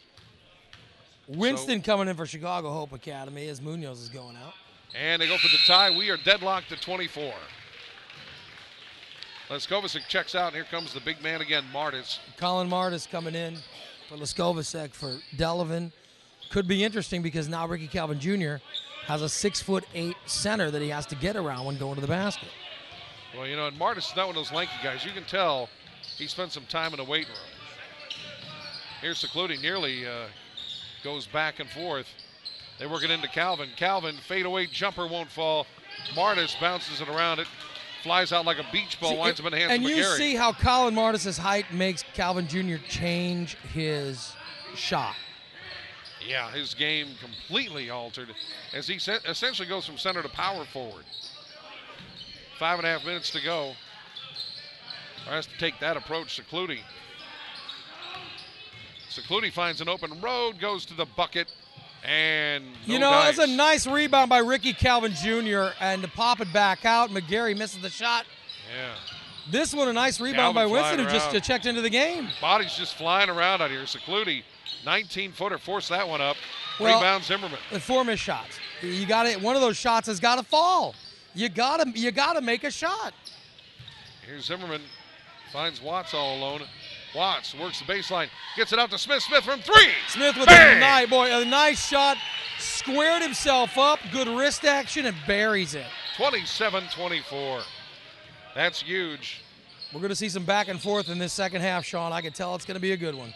Winston coming in for Chicago Hope Academy as Munoz is going out. And they go for the tie. We are deadlocked at 24. Leskovicek checks out, and here comes the big man again, Martis. Colin Martis coming in for Leskovicek for Delavan. Could be interesting because now Ricky Calvin Jr. has a 6'8" center that he has to get around when going to the basket. Well, and Martis is not one of those lanky guys. You can tell he spent some time in the weight room. Here's Secludi, nearly goes back and forth. They work it into Calvin. Calvin, fadeaway jumper won't fall. Martis bounces it around it. Flies out like a beach ball, winds up in the hands of McGarry. And you see how Colin Martis' height makes Calvin Jr. change his shot. Yeah, his game completely altered as he essentially goes from center to power forward. 5.5 minutes to go. Or has to take that approach, Secludi. Secludi finds an open road, goes to the bucket, And that's a nice rebound by Ricky Calvin Jr. and to pop it back out. McGarry misses the shot. Yeah. This one, a nice rebound by Winston, who just checked into the game. Body's just flying around out here. Secludi, 19-footer, forced that one up. Rebound Zimmerman. The 4 missed shots. You got it. One of those shots has got to fall. You gotta make a shot. Here's Zimmerman, finds Watts all alone. Watts works the baseline, gets it out to Smith. Smith from 3. Smith with a nice shot, squared himself up, good wrist action, and buries it. 27-24. That's huge. We're going to see some back and forth in this second half, Sean. I can tell it's going to be a good one.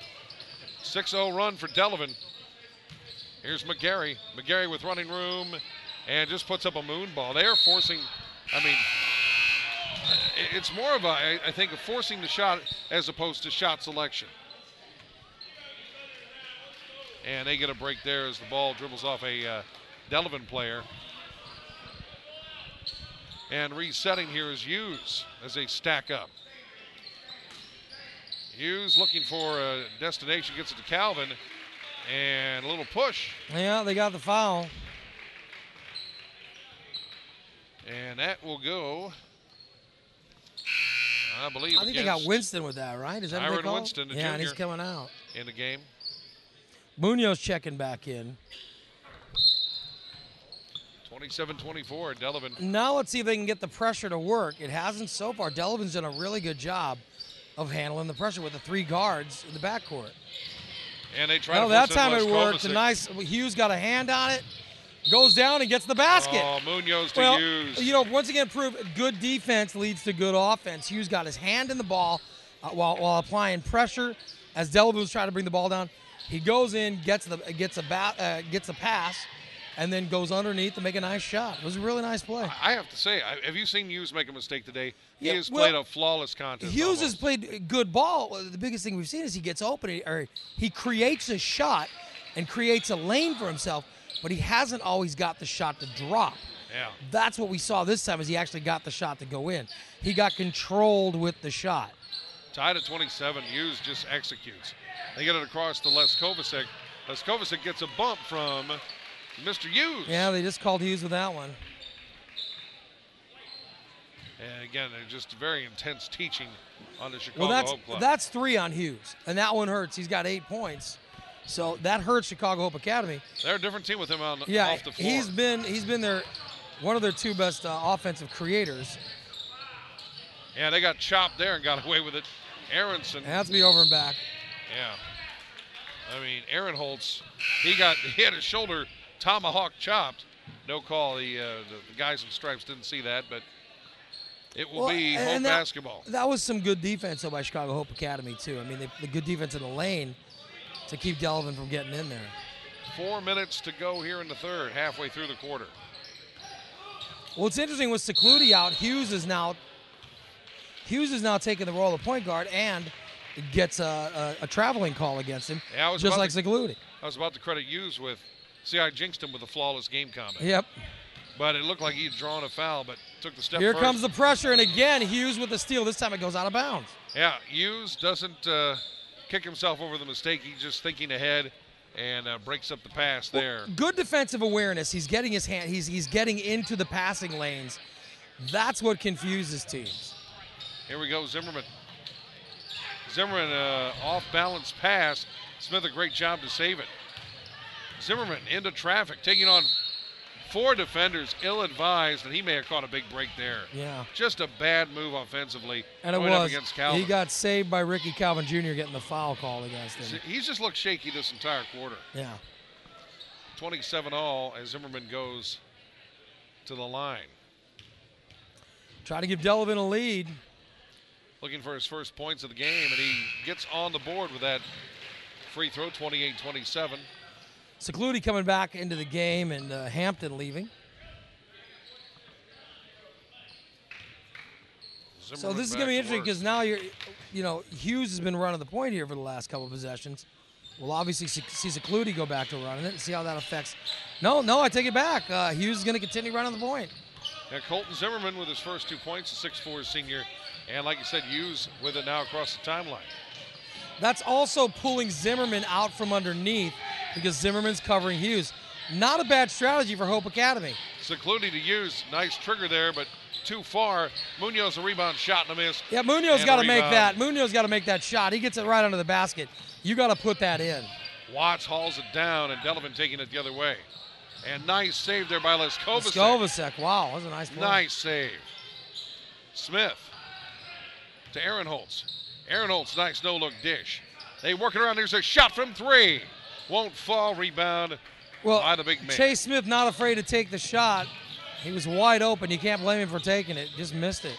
6-0 run for Delavan. Here's McGarry. McGarry with running room and just puts up a moon ball. They're forcing, it's more of I think, of forcing the shot as opposed to shot selection. And they get a break there as the ball dribbles off a Delavan player. And resetting here is Hughes as they stack up. Hughes looking for a destination, gets it to Calvin, and a little push. Yeah, they got the foul. And that will go, I think they got Winston with that, right? Is that what they call Winston, the junior, and he's junior, coming out in the game. Munoz checking back in. 27-24, Delavan. Now let's see if they can get the pressure to work. It hasn't so far. Delavan's done a really good job of handling the pressure with the 3 guards in the backcourt. And they try to that time it worked. Nice. Hughes got a hand on it. Goes down and gets the basket. Oh, Munoz to Hughes. Once again, prove good defense leads to good offense. Hughes got his hand in the ball while applying pressure as Delavan was trying to bring the ball down. He goes in, gets a pass, and then goes underneath to make a nice shot. It was a really nice play. I have to say, have you seen Hughes make a mistake today? He has played a flawless contest. Hughes has played good ball. The biggest thing we've seen is he gets open, or he creates a shot and creates a lane for himself, but he hasn't always got the shot to drop. Yeah. That's what we saw this time, is he actually got the shot to go in. He got controlled with the shot. Tied at 27, Hughes just executes. They get it across to Les Kovacic. Les Kovacic gets a bump from Mr. Hughes. Yeah, they just called Hughes with that one. And again, they're just very intense teaching on the Chicago Hope Club. That's 3 on Hughes, and that one hurts. He's got 8 points, so that hurts Chicago Hope Academy. They're a different team with him off the floor. He's been one of their 2 best offensive creators. Yeah, they got chopped there and got away with it. Aronson. It has to be over and back. Yeah. Aaron Holtz, he had his shoulder tomahawk chopped. No call. The guys in stripes didn't see that, but it will be Hope basketball. That was some good defense by Chicago Hope Academy, too. The good defense in the lane to keep Delavan from getting in there. 4 minutes to go here in the third, halfway through the quarter. Well, it's interesting with Secludi out, Hughes is now taking the role of point guard and gets a traveling call against him, just like Secludi. I was about to credit Hughes with, I jinxed him with a flawless game comment. Yep. But it looked like he'd drawn a foul, but took the step Here first. comes the pressure, and again, Hughes with the steal. This time it goes out of bounds. Yeah, Hughes doesn't kick himself over the mistake. He's just thinking ahead and breaks up the pass there. Good defensive awareness. He's getting his hand. He's getting into the passing lanes. That's what confuses teams. Here we go, Zimmerman. Zimmerman, off-balance pass. Smith, a great job to save it. Zimmerman into traffic, taking on 4 defenders, ill-advised, and he may have caught a big break there. Yeah. Just a bad move offensively. And up against Calvin. He got saved by Ricky Calvin Jr. getting the foul call against him. He's just looked shaky this entire quarter. Yeah. 27-all as Zimmerman goes to the line. Try to give Delavan a lead. Looking for his first points of the game, and he gets on the board with that free throw, 28-27. Secludi coming back into the game, and Hampton leaving. So this is going to be interesting because now Hughes has been running the point here for the last couple of possessions. We'll obviously see Secludi go back to running it and see how that affects. No, I take it back. Hughes is going to continue running the point. Yeah, Colton Zimmerman with his first 2 points, a 6'4" senior. And like you said, Hughes with it now across the timeline. That's also pulling Zimmerman out from underneath because Zimmerman's covering Hughes. Not a bad strategy for Hope Academy. Secludi to use. Nice trigger there, but too far. Munoz a rebound, shot and a miss. Yeah, Munoz got to make rebound. that. Munoz got to make that shot. He gets it right under the basket. You got to put that in. Watts hauls it down, and Delavan taking it the other way. And nice save there by Leskovicek. Leskovicek, wow, that was a nice play. Nice save. Smith to Aaron Holtz. Aaron Holtz, nice no-look dish. They work it around. There's a shot from 3. Won't fall. Rebound by the big man. Chase Smith not afraid to take the shot. He was wide open. You can't blame him for taking it. Just missed it.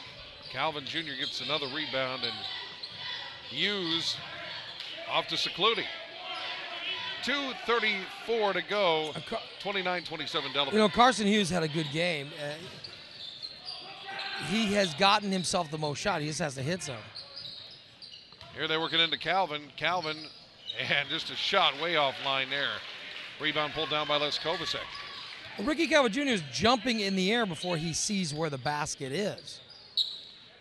Calvin Jr. gets another rebound, and Hughes off to Secludi. 2:34 to go. 29-27 Delavan. You know, Carson Hughes had a good game. He has gotten himself the most shot. He just has to hit some. Here they're working into Calvin. Calvin, and just a shot way offline there. Rebound pulled down by Leskovicek. Ricky Calvin Jr. is jumping in the air before he sees where the basket is.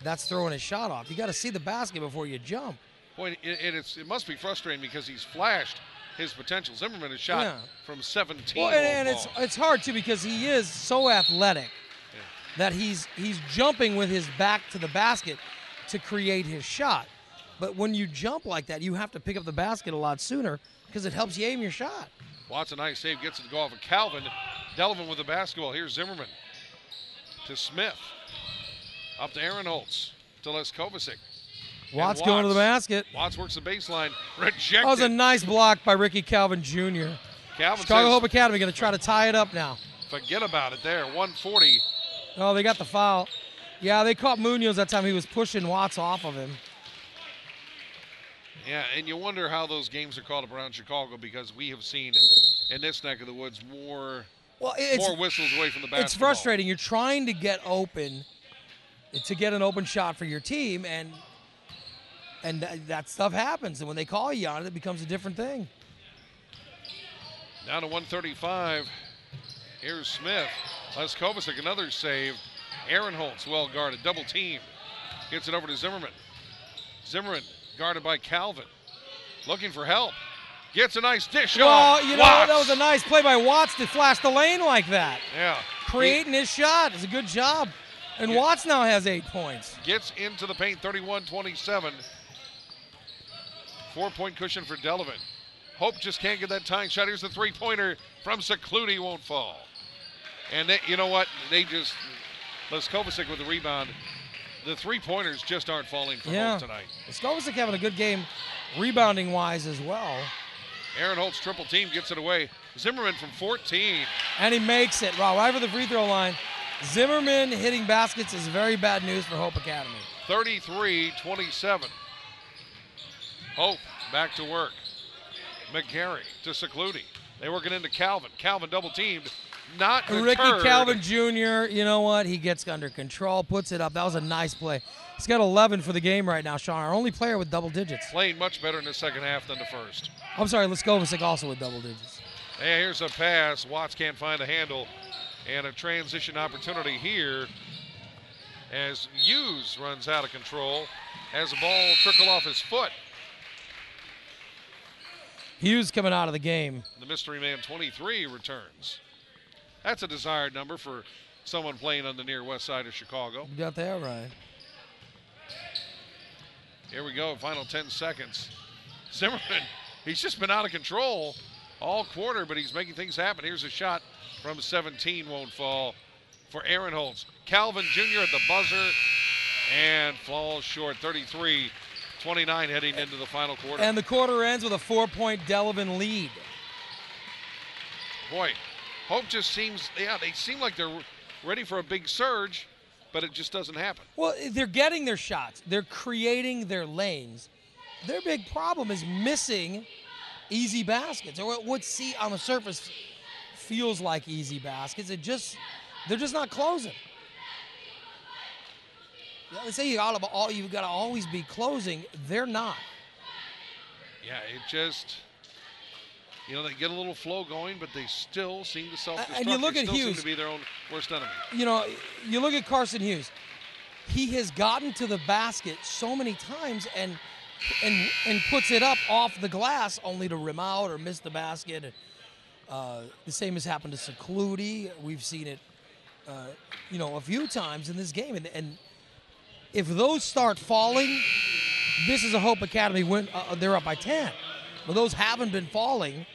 That's throwing his shot off. You got to see the basket before you jump. Boy, it must be frustrating because he's flashed his potential. Zimmerman has shot from 17. Well, and it's hard too because he is so athletic that he's jumping with his back to the basket to create his shot. But when you jump like that, you have to pick up the basket a lot sooner because it helps you aim your shot. Watts a nice save, gets it to go off of Calvin. Delavan with the basketball. Here's Zimmerman to Smith. Up to Aaron Holtz to Leskovicek. Watts going to the basket. Watts works the baseline. Rejected. That was a nice block by Ricky Calvin Jr. Chicago Hope Academy going to try to tie it up now. Forget about it there. 140. Oh, they got the foul. Yeah, they caught Munoz that time. He was pushing Watts off of him. Yeah, and you wonder how those games are called around Chicago because we have seen in this neck of the woods more whistles away from the basketball. It's frustrating. You're trying to get open, to get an open shot for your team, and that stuff happens. And when they call you on it, it becomes a different thing. Down to 135. Here's Smith. Leskovicek, another save. Aaron Holtz, well guarded, double team. Gets it over to Zimmerman. Zimmerman guarded by Calvin. Looking for help. Gets a nice dish off. Well, you know, that was a nice play by Watts to flash the lane like that. Yeah. Creating his shot. It's a good job. And Watts now has 8 points. Gets into the paint, 31-27. 4-point cushion for Delavan. Hope just can't get that tying shot. Here's the three-pointer from Secludi, won't fall. And you know what? Leskovicek with the rebound. The three-pointers just aren't falling for Hope tonight. Leskovicek having a good game rebounding-wise as well. Aaron Holtz triple team gets it away. Zimmerman from 14. And he makes it. Wow, right over the free throw line. Zimmerman hitting baskets is very bad news for Hope Academy. 33-27. Hope back to work. McGarry to Secludi. They working into Calvin. Calvin double teamed. Not deterred. Ricky Calvin Jr., you know what? He gets under control, puts it up. That was a nice play. He's got 11 for the game right now, Sean. Our only player with double digits. Playing much better in the second half than the first. I'm sorry, Leskovicek also with double digits. Hey, here's a pass. Watts can't find a handle. And a transition opportunity here as Hughes runs out of control. Has the ball trickle off his foot. Hughes coming out of the game. The mystery man 23 returns. That's a desired number for someone playing on the near west side of Chicago. You got that right. Here we go, final 10 seconds. Zimmerman, he's just been out of control all quarter, but he's making things happen. Here's a shot from 17, won't fall for Aaron Holtz. Calvin Jr. at the buzzer and falls short, 33-29 heading into the final quarter. And the quarter ends with a 4-point Delavan lead. Boy, Hope just seems, they seem like they're ready for a big surge, but it just doesn't happen. Well, they're getting their shots. They're creating their lanes. Their big problem is missing easy baskets, or what on the surface feels like easy baskets. They're just not closing. They say you've got to always be closing. They're not. Yeah, it just, they get a little flow going, but they still seem to self-destruct. And you look at Hughes. Seem to be their own worst enemy. You look at Carson Hughes. He has gotten to the basket so many times, and and puts it up off the glass only to rim out or miss the basket. The same has happened to Secludi. We've seen it, a few times in this game. And if those start falling, this is a Hope Academy win. They're up by 10. But those haven't been falling.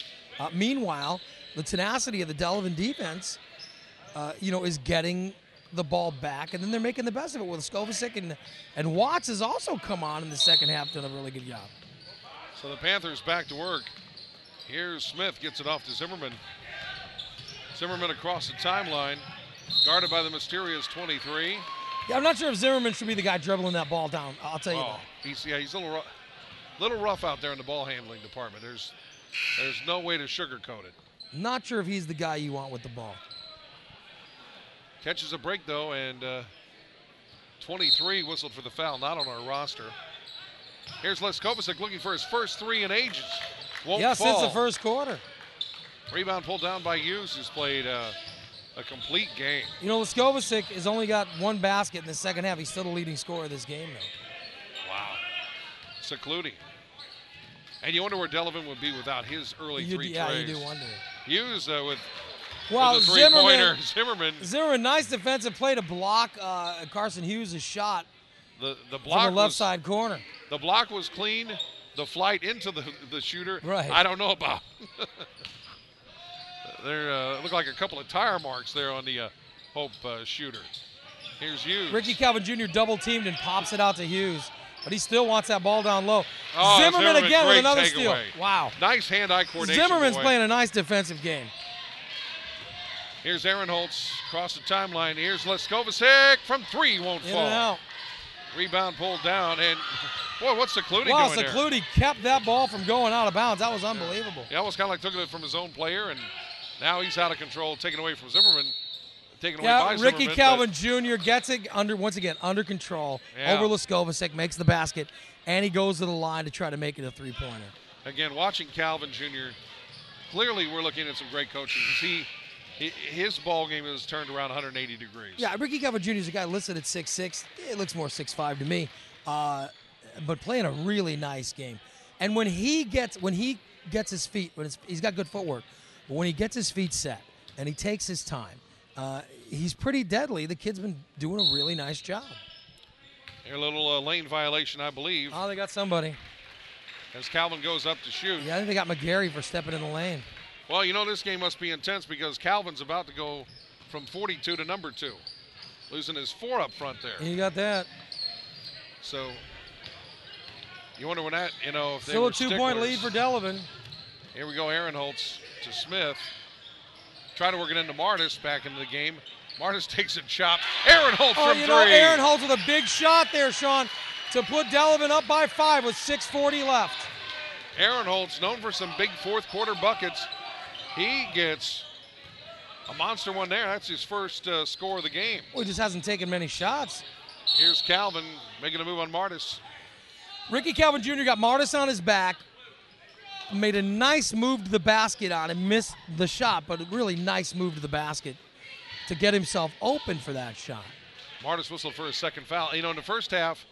Meanwhile, the tenacity of the Delavan defense, is getting the ball back, and then they're making the best of it with Skovacek and Watts has also come on in the second half, done a really good job. So the Panthers back to work. Here's Smith, gets it off to Zimmerman. Zimmerman across the timeline, guarded by the mysterious 23. Yeah, I'm not sure if Zimmerman should be the guy dribbling that ball down. I'll tell you that. He's a little rough out there in the ball handling department. There's no way to sugarcoat it. Not sure if he's the guy you want with the ball. Catches a break, though, and 23 whistled for the foul, not on our roster. Here's Les Kovacic looking for his first three in ages. Won't fall. Since the first quarter. Rebound pulled down by Hughes, who's played a complete game. Skovacek has only got one basket in the second half. He's still the leading scorer of this game, though. Wow. Secludi. And you wonder where Delavan would be without his early three trays. Yeah, you do wonder. Hughes with Well, the three-pointer. Zimmerman. Nice defensive play to block Carson Hughes' shot. The block from the left side corner. The block was clean. The flight into the shooter, right. I don't know about. There look like a couple of tire marks there on the Hope shooter. Here's Hughes. Ricky Calvin Jr. double teamed and pops it out to Hughes, but he still wants that ball down low. Oh, Zimmerman again with another steal. Wow. Nice hand-eye coordination. Zimmerman's playing a nice defensive game. Here's Aaron Holtz across the timeline. Here's Les Kovacic from three, won't fall. In and out. Rebound pulled down, and boy, what's Secludi doing there? Secludi kept that ball from going out of bounds. That was unbelievable. He almost kind of like took it from his own player, and now he's out of control, taken away from Zimmerman. Taken away by Ricky Zimmerman, Calvin Jr. gets it under control. Over Leskovacek, makes the basket, and he goes to the line to try to make it a three-pointer. Again, watching Calvin Jr., clearly we're looking at some great coaching. His ball game is turned around 180 degrees. Yeah, Ricky Calvin Jr. is a guy listed at 6'6". It looks more 6'5" to me, but playing a really nice game. And when he gets his feet, he's got good footwork, but when he gets his feet set and he takes his time, he's pretty deadly. The kid's been doing a really nice job. A little lane violation, I believe. Oh, they got somebody. As Calvin goes up to shoot. Yeah, I think they got McGarry for stepping in the lane. Well, this game must be intense because Calvin's about to go from 42 to number 2. Losing his 4 up front there. You got that. So, you wonder when that, if they still were a 2-point lead for Delavan. Here we go, Aaron Holtz to Smith. Trying to work it into Martis back into the game. Martis takes a chop. Aaron Holtz from 3. Aaron Holtz with a big shot there, Sean, to put Delavan up by 5 with 6:40 left. Aaron Holtz, known for some big fourth-quarter buckets. He gets a monster one there. That's his first score of the game. Well, he just hasn't taken many shots. Here's Calvin making a move on Martis. Ricky Calvin Jr. got Martis on his back, made a nice move to the basket on him, missed the shot, but a really nice move to the basket to get himself open for that shot. Martis whistled for his second foul. In the first half,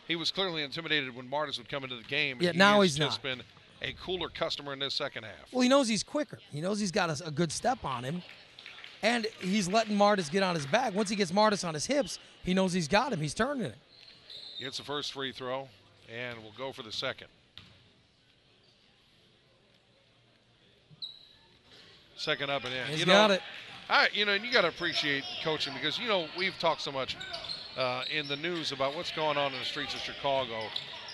he was clearly intimidated when Martis would come into the game. Yeah, now he's just not. Been a cooler customer in this second half. Well, he knows he's quicker. He knows he's got a good step on him, and he's letting Martis get on his back. Once he gets Martis on his hips, he knows he's got him. He's turning it. Gets the first free throw, and we'll go for the second. Second up and in. He's got it. And you got to appreciate coaching because, we've talked so much in the news about what's going on in the streets of Chicago,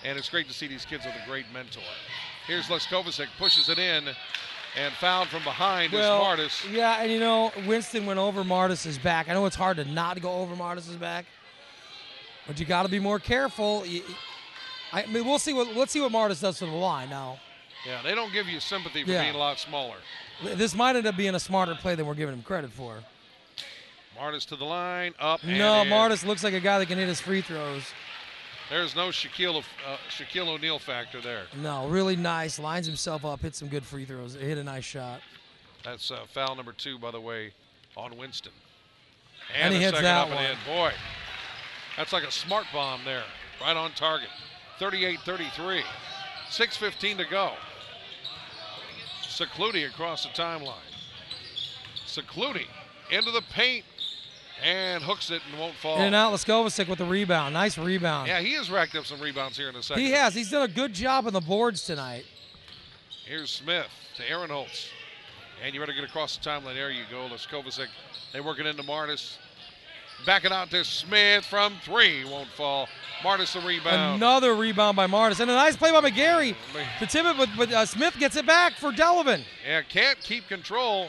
and it's great to see these kids with a great mentor. Here's Les Kovacic, pushes it in, and fouled from behind is Martis. Yeah, and Winston went over Martis's back. I know it's hard to not go over Martis's back, but you got to be more careful. Let's see what Martis does to the line now. Yeah, they don't give you sympathy for being a lot smaller. This might end up being a smarter play than we're giving him credit for. Martis to the line, up and in. Martis looks like a guy that can hit his free throws. There's no Shaquille O'Neal factor there. No, really nice. Lines himself up, hit some good free throws, hit a nice shot. That's foul number 2, by the way, on Winston. And he hits that one. Boy, that's like a smart bomb there, right on target. 38-33. 6:15 to go. Secluti across the timeline. Secluti into the paint and hooks it and won't fall. In and out, Leskovicic with the rebound. Nice rebound. Yeah, he has racked up some rebounds here in the second. He has. He's done a good job on the boards tonight. Here's Smith to Aaron Holtz. And you better get across the timeline. There you go, Leskovicic. They work it into Martis. Back it out to Smith from three. Won't fall. Martis the rebound. Another rebound by Martis. And a nice play by McGarry to tip it, but Smith gets it back for Delavan. Yeah, can't keep control.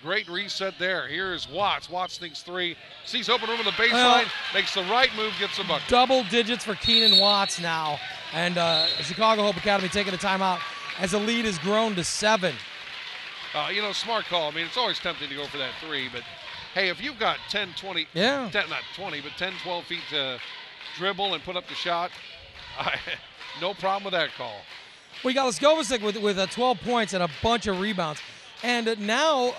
Great reset there. Here's Watts. Watts thinks three. Sees open room on the baseline. Makes the right move, gets the bucket. Double digits for Keenan Watts now. And Chicago Hope Academy taking a timeout as the lead has grown to 7. Smart call. I mean, it's always tempting to go for that three, but hey, if you've got 10, 20, 10, not 20, but 10, 12 feet to dribble and put up the shot, no problem with that call. We got Leskovicic with 12 points and a bunch of rebounds. And now,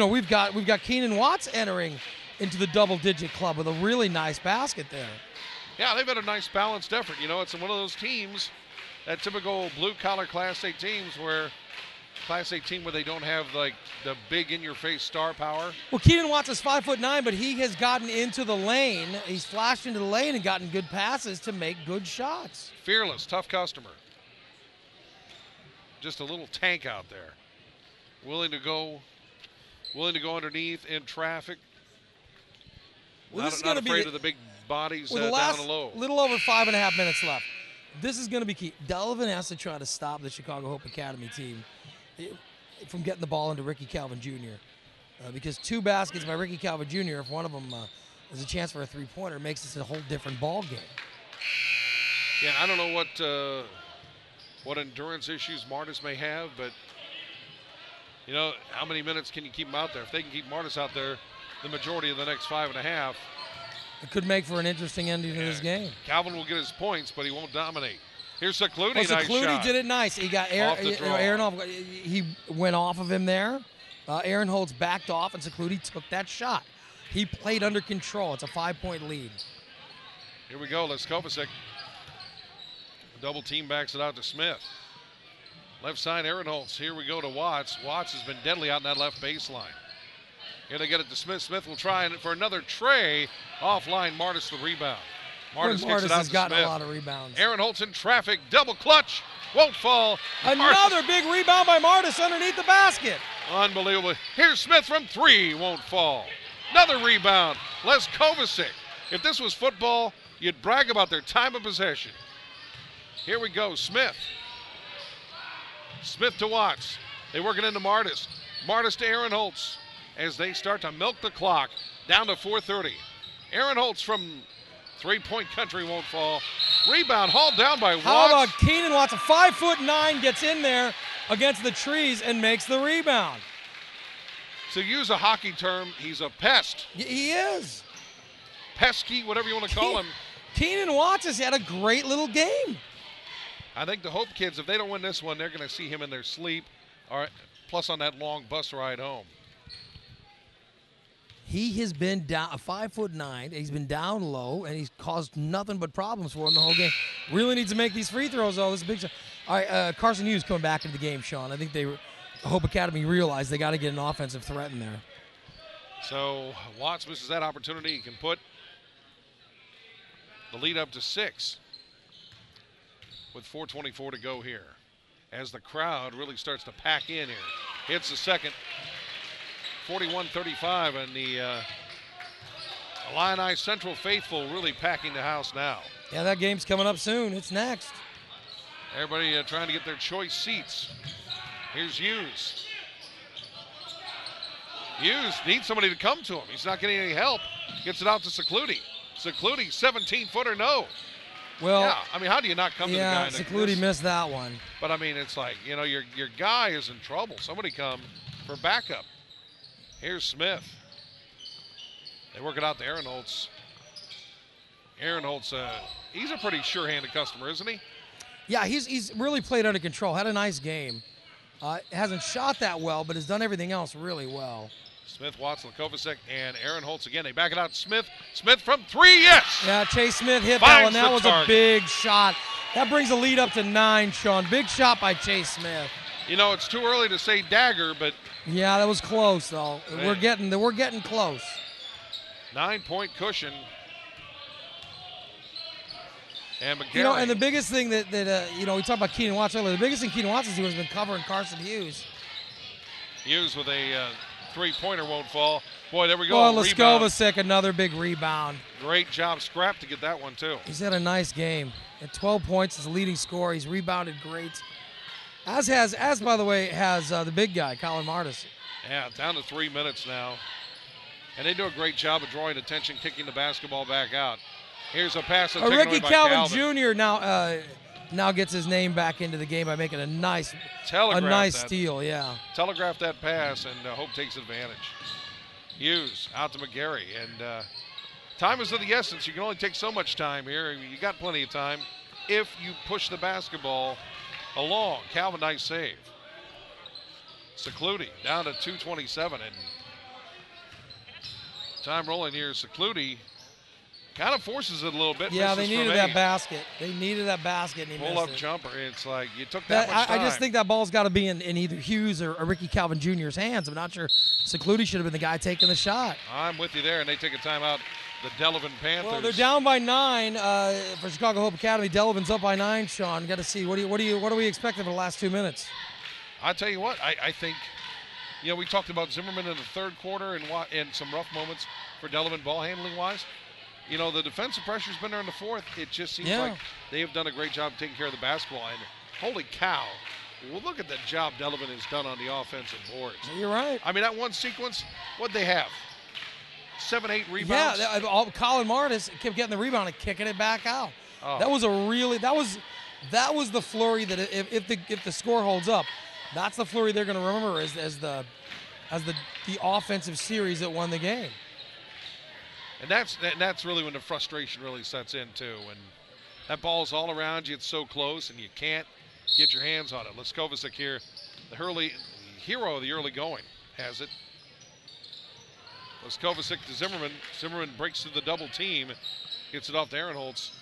we've got Keenan Watts entering into the double-digit club with a really nice basket there. Yeah, they've had a nice balanced effort. It's one of those teams, that typical blue-collar Class A teams where they don't have like the big in-your-face star power. Well, Keenan Watts is 5'9", but he has gotten into the lane. He's flashed into the lane and gotten good passes to make good shots. Fearless, tough customer. Just a little tank out there. Willing to go underneath in traffic. Well, not afraid of the big bodies down the low. Little over 5.5 minutes left. This is going to be key. Delavan has to try to stop the Chicago Hope Academy team from getting the ball into Ricky Calvin Jr. Because 2 baskets by Ricky Calvin Jr., if one of them is a chance for a three-pointer, makes this a whole different ball game. Yeah, I don't know what endurance issues Martis may have, but how many minutes can you keep him out there? If they can keep Martis out there the majority of the next 5.5. It could make for an interesting ending to this game. Calvin will get his points, but he won't dominate. Here's Secluti, nice Secluti shot. did it nice. He got Aaron. He went off of him there. Aaron Holtz backed off, and Secluti took that shot. He played under control. It's a 5-point lead. Here we go. Leskovicic. Double team backs it out to Smith. Left side, Aaron Holtz. Here we go to Watts. Watts has been deadly out in that left baseline. Here they get it to Smith. Smith will try for another tray. Offline, Martis the rebound. Martis kicks it out has to gotten Smith. a lot of rebounds. Aaron Holtz in traffic. Double clutch. Won't fall. Another big rebound by Martis underneath the basket. Unbelievable. Here's Smith from three. Won't fall. Another rebound. Leskovicic. If this was football, you'd brag about their time of possession. Here we go. Smith. Smith to Watts. They work it into Martis. Martis to Aaron Holtz as they start to milk the clock down to 4:30. Aaron Holtz from three-point country won't fall. Rebound hauled down by Watts. How about Keenan Watts? A 5'9" gets in there against the trees and makes the rebound. To use a hockey term, he's a pest. He is. Pesky, whatever you want to call him. Keenan Watts has had a great little game. I think the Hope kids, if they don't win this one, they're going to see him in their sleep, plus on that long bus ride home. He has been down 5'9". He's been down low, and he's caused nothing but problems for him the whole game. Really needs to make these free throws, though. This is big. All right, Carson Hughes coming back into the game, Sean. I think Hope Academy realized they got to get an offensive threat in there. So Watts misses that opportunity. He can put the lead up to 6 with 4:24 to go here as the crowd really starts to pack in here. Hits the second. 41-35, and the Illini Central faithful really packing the house now. Yeah, that game's coming up soon. It's next. Everybody trying to get their choice seats. Here's Hughes. Hughes needs somebody to come to him. He's not getting any help. Gets it out to Secluti. Secluti, 17-footer, no. Well, yeah, I mean, how do you not come to the guy? Yeah, Secluti missed that one. But, I mean, it's like, your guy is in trouble. Somebody come for backup. Here's Smith. They work it out to Aaron Holtz. Aaron Holtz, he's a pretty sure-handed customer, isn't he? Yeah, he's really played under control. Had a nice game. Hasn't shot that well, but has done everything else really well. Smith, Watson, Kovacic, and Aaron Holtz again. They back it out. Smith from 3, yes! Yeah, Chase Smith hit that one. That was a big shot. That brings the lead up to 9, Sean. Big shot by Chase Smith. You know, it's too early to say dagger, but yeah, that was close though. Man. We're getting close. 9-point cushion. And McGarry. You know, and the biggest thing that we talked about Keenan Watts earlier. The biggest thing Keenan Watts has been covering Carson Hughes. Hughes with a 3-pointer won't fall. Boy, there we go. Oh, Kovacic, another big rebound. Great job, Scrap, to get that one too. He's had a nice game. At 12 points, his leading scorer. He's rebounded great. As by the way, has the big guy, Colin Martis. Yeah, down to 3 minutes now. And they do a great job of drawing attention, kicking the basketball back out. Here's a pass that's taken Ricky away by Calvin Jr. now gets his name back into the game by making a nice steal. Yeah. Telegraph that pass, and Hope takes advantage. Hughes out to McGarry, and time is of the essence. You can only take so much time here. You got plenty of time if you push the basketball along. Calvin, nice save. Secluti down to 2:27, and time rolling here. Secluti kind of forces it a little bit. Yeah, they needed that basket. They needed that basket, and he missed pull-up it. jumper. It's like you took that much time. I just think that ball's got to be in either Hughes or Ricky Calvin Jr.'s hands. I'm not sure. Secluti should have been the guy taking the shot. I'm with you there, and they take a timeout. The Delavan Panthers. Well, they're down by 9 for Chicago Hope Academy. Delavan's up by 9. Sean, got to see what are we expecting for the last 2 minutes? I tell you what, I think, we talked about Zimmerman in the third quarter and some rough moments for Delavan ball handling wise. The defensive pressure's been there in the fourth. It just seems like they have done a great job taking care of the basketball. And holy cow, well, look at the job Delavan has done on the offensive boards. You're right. I mean, that one sequence, what'd they have? 7, 8 rebounds. Yeah, Colin Martis kept getting the rebound and kicking it back out. Oh. That was the flurry that if the score holds up, that's the flurry they're going to remember as the offensive series that won the game. And that's really when the frustration really sets in too. When that ball's all around you, it's so close, and you can't get your hands on it. Kovacic here, the hero of the early going, has it. Kovacic to Zimmerman. Zimmerman breaks through the double team, gets it off to Aaron Holtz.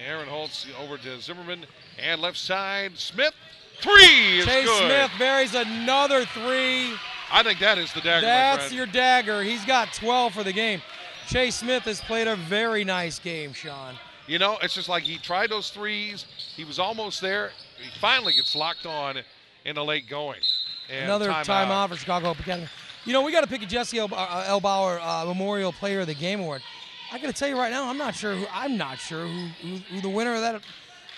Aaron Holtz over to Zimmerman, and left side, Smith, 3 is Chase good. Smith buries another 3. I think that is the dagger, That's your dagger. He's got 12 for the game. Chase Smith has played a very nice game, Sean. It's just like he tried those threes. He was almost there. He finally gets locked on in the late going. And another timeout for Chicago Hope Academy. We got to pick a Jesse Elbauer Memorial Player of the Game award. I got to tell you right now, I'm not sure who the winner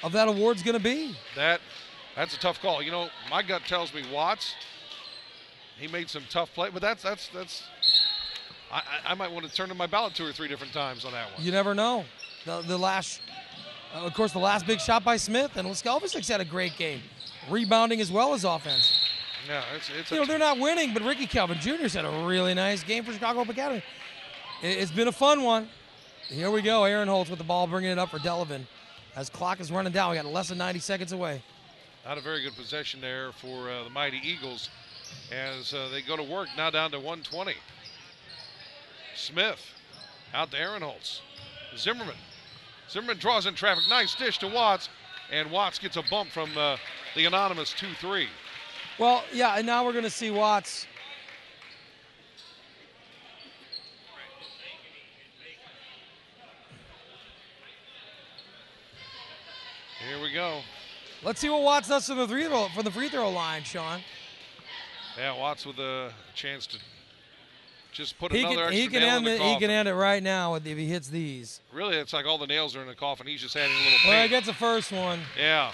of that award's going to be. That's a tough call. My gut tells me Watts. He made some tough play, but that's. I might want to turn in my ballot 2 or 3 different times on that one. You never know. The last big shot by Smith, and Kovacic's had a great game, rebounding as well as offense. Yeah, they're not winning, but Ricky Calvin Jr.'s had a really nice game for Chicago Hope Academy. It's been a fun one. Here we go. Aaron Holtz with the ball, bringing it up for Delavan. As clock is running down, we got less than 90 seconds away. Not a very good possession there for the Mighty Eagles as they go to work, now down to 120. Smith out to Aaron Holtz. Zimmerman draws in traffic. Nice dish to Watts, and Watts gets a bump from the anonymous 2-3. Well, yeah, and now we're going to see Watts. Here we go. Let's see what Watts does from the free throw line, Sean. Yeah, Watts with a chance to just put another extra nail in the coffin. He can end it right now if he hits these. Really, it's like all the nails are in the coffin. He's just adding a little paint. Well, he gets the first one. Yeah.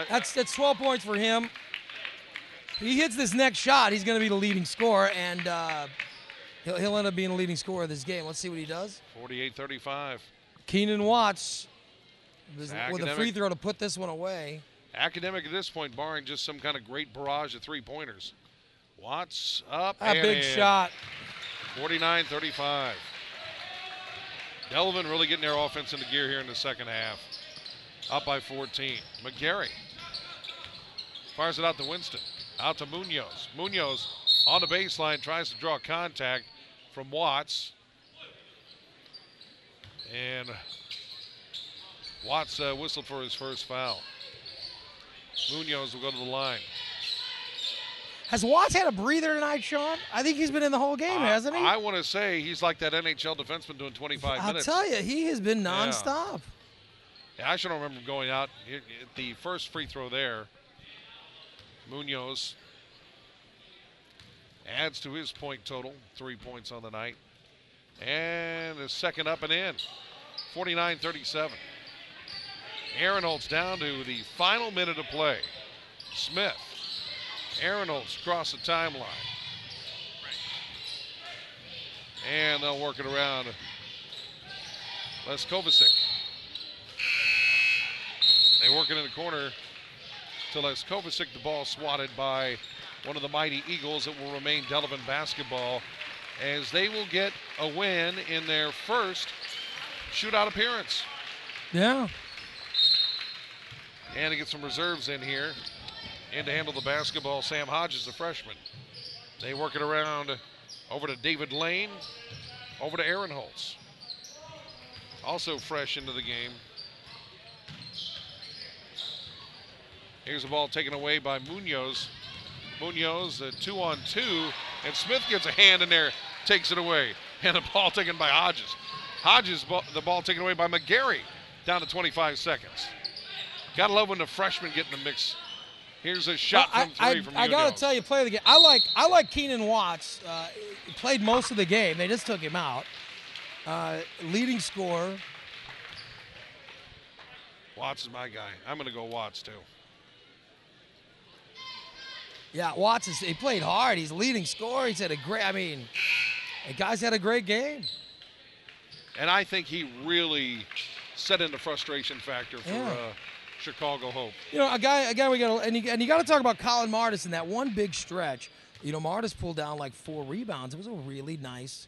That's 12 points for him. He hits this next shot, he's going to be the leading scorer, and he'll end up being the leading scorer of this game. Let's see what he does. 48-35. Keenan Watts with a free throw to put this one away. Academic at this point, barring just some kind of great barrage of 3-pointers. Watts up a big shot. 49-35. Delavan really getting their offense into gear here in the second half. Up by 14. McGarry fires it out to Winston. Out to Munoz. Munoz on the baseline tries to draw contact from Watts. And Watts whistled for his first foul. Munoz will go to the line. Has Watts had a breather tonight, Sean? I think he's been in the whole game, hasn't he? I want to say he's like that NHL defenseman doing 25 minutes. I'll tell you, he has been nonstop. Yeah, I should remember him going out. The first free throw there, Munoz adds to his point total, 3 points on the night. And the second up and in, 49-37. Aaron Holtz down to the final minute of play. Smith. Aaron Holtz across the timeline. And they'll work it around. Leskovacic. They work it in the corner to Leskovacic. The ball swatted by one of the mighty Eagles. It will remain Delavan basketball as they will get a win in their first shootout appearance. Yeah. And to get some reserves in here. And to handle the basketball, Sam Hodges, the freshman. They work it around over to David Lane, over to Aaron Holtz. Also fresh into the game. Here's the ball taken away by Munoz. Munoz, 2-on-2, and Smith gets a hand in there, takes it away. And the ball taken by Hodges. Hodges, the ball taken away by McGarry, down to 25 seconds. Gotta love when the freshmen get in the mix. Here's a shot from three from Munoz. I got to tell you, play the game. I like Keenan Watts. He played most of the game. They just took him out. Leading scorer. Watts is my guy. I'm going to go Watts, too. Yeah, Watts, he played hard. He's leading scorer. He's had the guy's had a great game. And I think he really set in the frustration factor for Chicago Hope. You know, a guy we got, and you got to talk about Colin Martis in that one big stretch. You know, Martis pulled down like 4 rebounds. It was a really nice.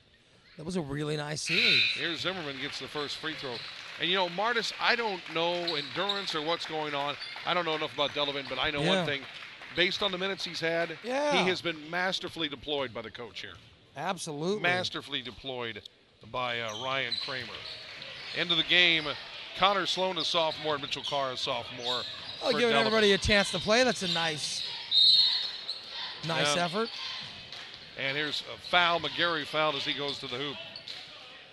That was a really nice series. Here's Zimmerman gets the first free throw. And, you know, Martis, I don't know endurance or what's going on. I don't know enough about Delavan, but I know one thing. Based on the minutes he's had, he has been masterfully deployed by the coach here. Absolutely. Masterfully deployed by Ryan Kramer. End of the game, Connor Sloan, a sophomore, and Mitchell Carr, a sophomore. Oh, giving everybody a chance to play. That's a nice effort. And here's a foul. McGarry fouled as he goes to the hoop.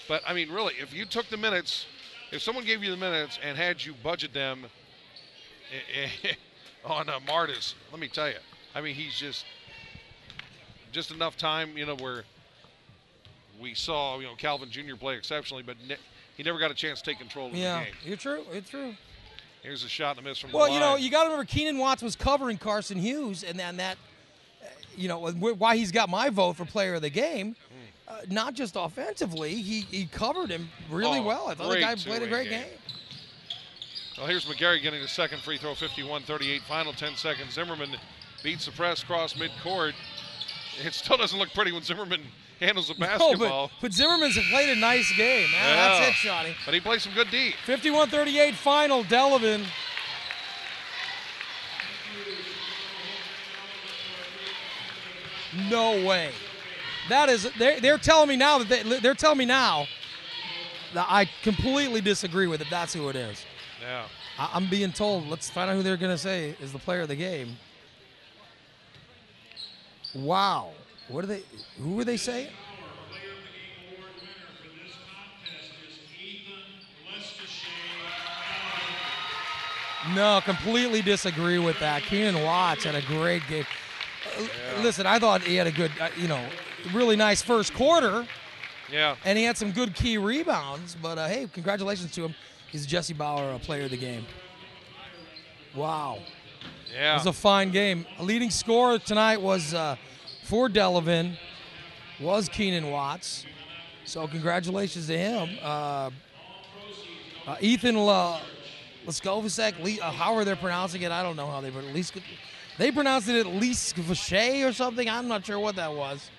But, I mean, really, if you took the minutes, if someone gave you the minutes and had you budget them on Martis, let me tell you, I mean, he's just enough time, you know, where we saw, you know, Calvin Jr. play exceptionally, but he never got a chance to take control of the game. Yeah, true. Here's a shot and a miss from the line. Well, you know, you got to remember Keenan Watts was covering Carson Hughes, and then that, you know, why he's got my vote for player of the game. Not just offensively, he covered him really well. I thought the guy played a great game. Well, here's McGarry getting his second free throw, 51-38, final 10 seconds. Zimmerman beats the press cross midcourt. It still doesn't look pretty when Zimmerman handles the basketball. No, but Zimmerman's played a nice game. That's it, Shawnee. But he played some good D. 51-38 final, Delavan. No way. That is, they're telling me now that I completely disagree with it. That's who it is. Yeah. I'm being told. Let's find out who they're going to say is the player of the game. Wow. Who were they saying? No, completely disagree with that. Keenan Watts had a great game. Yeah. Listen, I thought he had a good, really nice first quarter. Yeah. And he had some good key rebounds. But, hey, congratulations to him. He's Jesse Bauer, player of the game. Wow. Yeah. It was a fine game. A leading scorer tonight was for Delavan, was Keenan Watts. So congratulations to him. Ethan Leskovacek, however they're pronouncing it, I don't know how they, but at least they pronounced it at least Vache or something. I'm not sure what that was.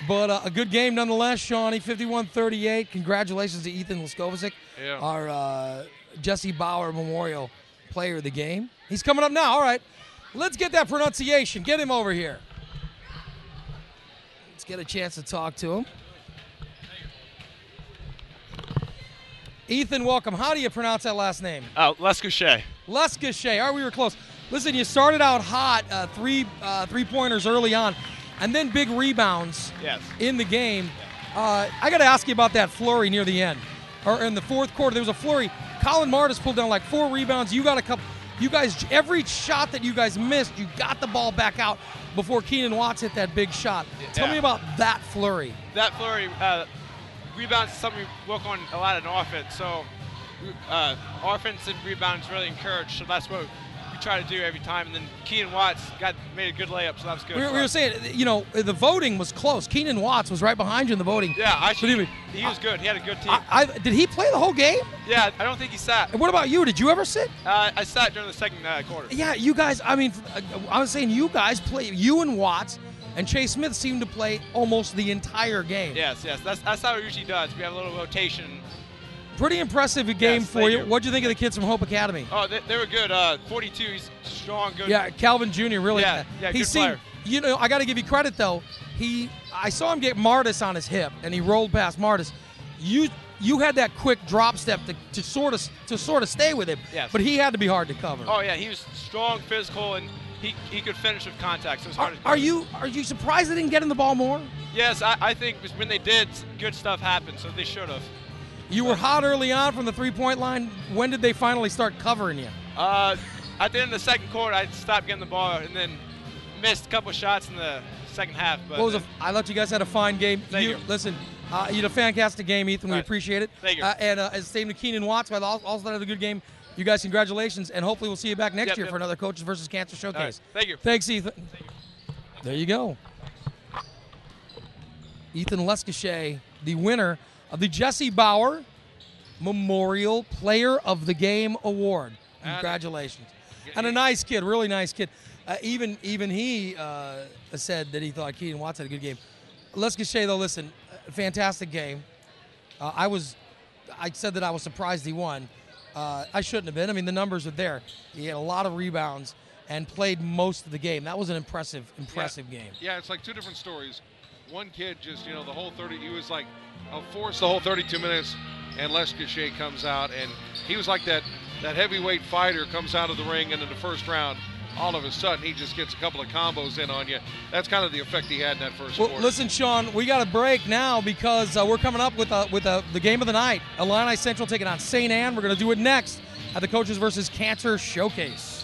But a good game nonetheless, Shawnee, 51-38. Congratulations to Ethan Leskovacek, our Jesse Bauer Memorial Player of the Game. He's coming up now. All right. Let's get that pronunciation. Get him over here. Let's get a chance to talk to him. Ethan, welcome. How do you pronounce that last name? Lescouche. Lescouche. All right, we were close. Listen, you started out hot, three-pointers early on, and then big rebounds in the game. I got to ask you about that flurry near the end, or in the fourth quarter. There was a flurry. Colin Martis pulled down like 4 rebounds. You got a couple. You guys, every shot that you guys missed, you got the ball back out before Keenan Watts hit that big shot. Tell me about that flurry. That flurry, rebounds is something we work on a lot in offense. So offensive rebounds really encouraged. So that's what we try to do every time. And then Keenan Watts made a good layup, so that was good. We were saying, the voting was close. Keenan Watts was right behind you in the voting. Yeah, actually, he was good. He had a good team. Did he play the whole game? Yeah, I don't think he sat. And what about you? Did you ever sit? I sat during the second quarter. Yeah, you guys, I was saying you guys play, you and Watts and Chase Smith seemed to play almost the entire game. Yes. That's how it usually does. We have a little rotation. Pretty impressive game for you. What'd you think of the kids from Hope Academy? Oh, they were good. 42, he's strong, good. Yeah, Calvin Jr. really. Yeah, he good seemed, player. I got to give you credit though. I saw him get Martis on his hip, and he rolled past Martis. You had that quick drop step to sort of stay with him. Yes. But he had to be hard to cover. Oh yeah, he was strong, physical, and he could finish with contact. So it was hard to cover. Are you surprised they didn't get in the ball more? Yes, I think when they did, good stuff happened. So they should have. You were hot early on from the three-point line. When did they finally start covering you? At the end of the second quarter, I stopped getting the ball and then missed a couple shots in the second half. But I thought you guys had a fine game. Thank you. Listen, you had a fantastic game, Ethan. We appreciate it. Thank you. And as same to Keenan Watts, but also had a good game. You guys, congratulations, and hopefully we'll see you back next year for another Coaches versus Cancer Showcase. Right. Thank you. Thanks, Ethan. Thank you. There you go. Ethan Lescouche, the winner of the Jesse Bauer Memorial Player of the Game Award. Congratulations. And a nice kid, really nice kid. Even he said that he thought Keenan Watts had a good game. Lescouche, though, listen, fantastic game. I said that I was surprised he won. I shouldn't have been. I mean, the numbers are there. He had a lot of rebounds and played most of the game. That was an impressive game. Yeah, it's like two different stories. One kid just, the whole 30, he was like a force the whole 32 minutes, and Lescouche comes out, and he was like that heavyweight fighter comes out of the ring, and in the first round, all of a sudden, he just gets a couple of combos in on you. That's kind of the effect he had in that first quarter. Listen, Sean, we got a break now because we're coming up with the game of the night. Illini Central taking on St. Anne. We're going to do it next at the Coaches versus Cancer Showcase.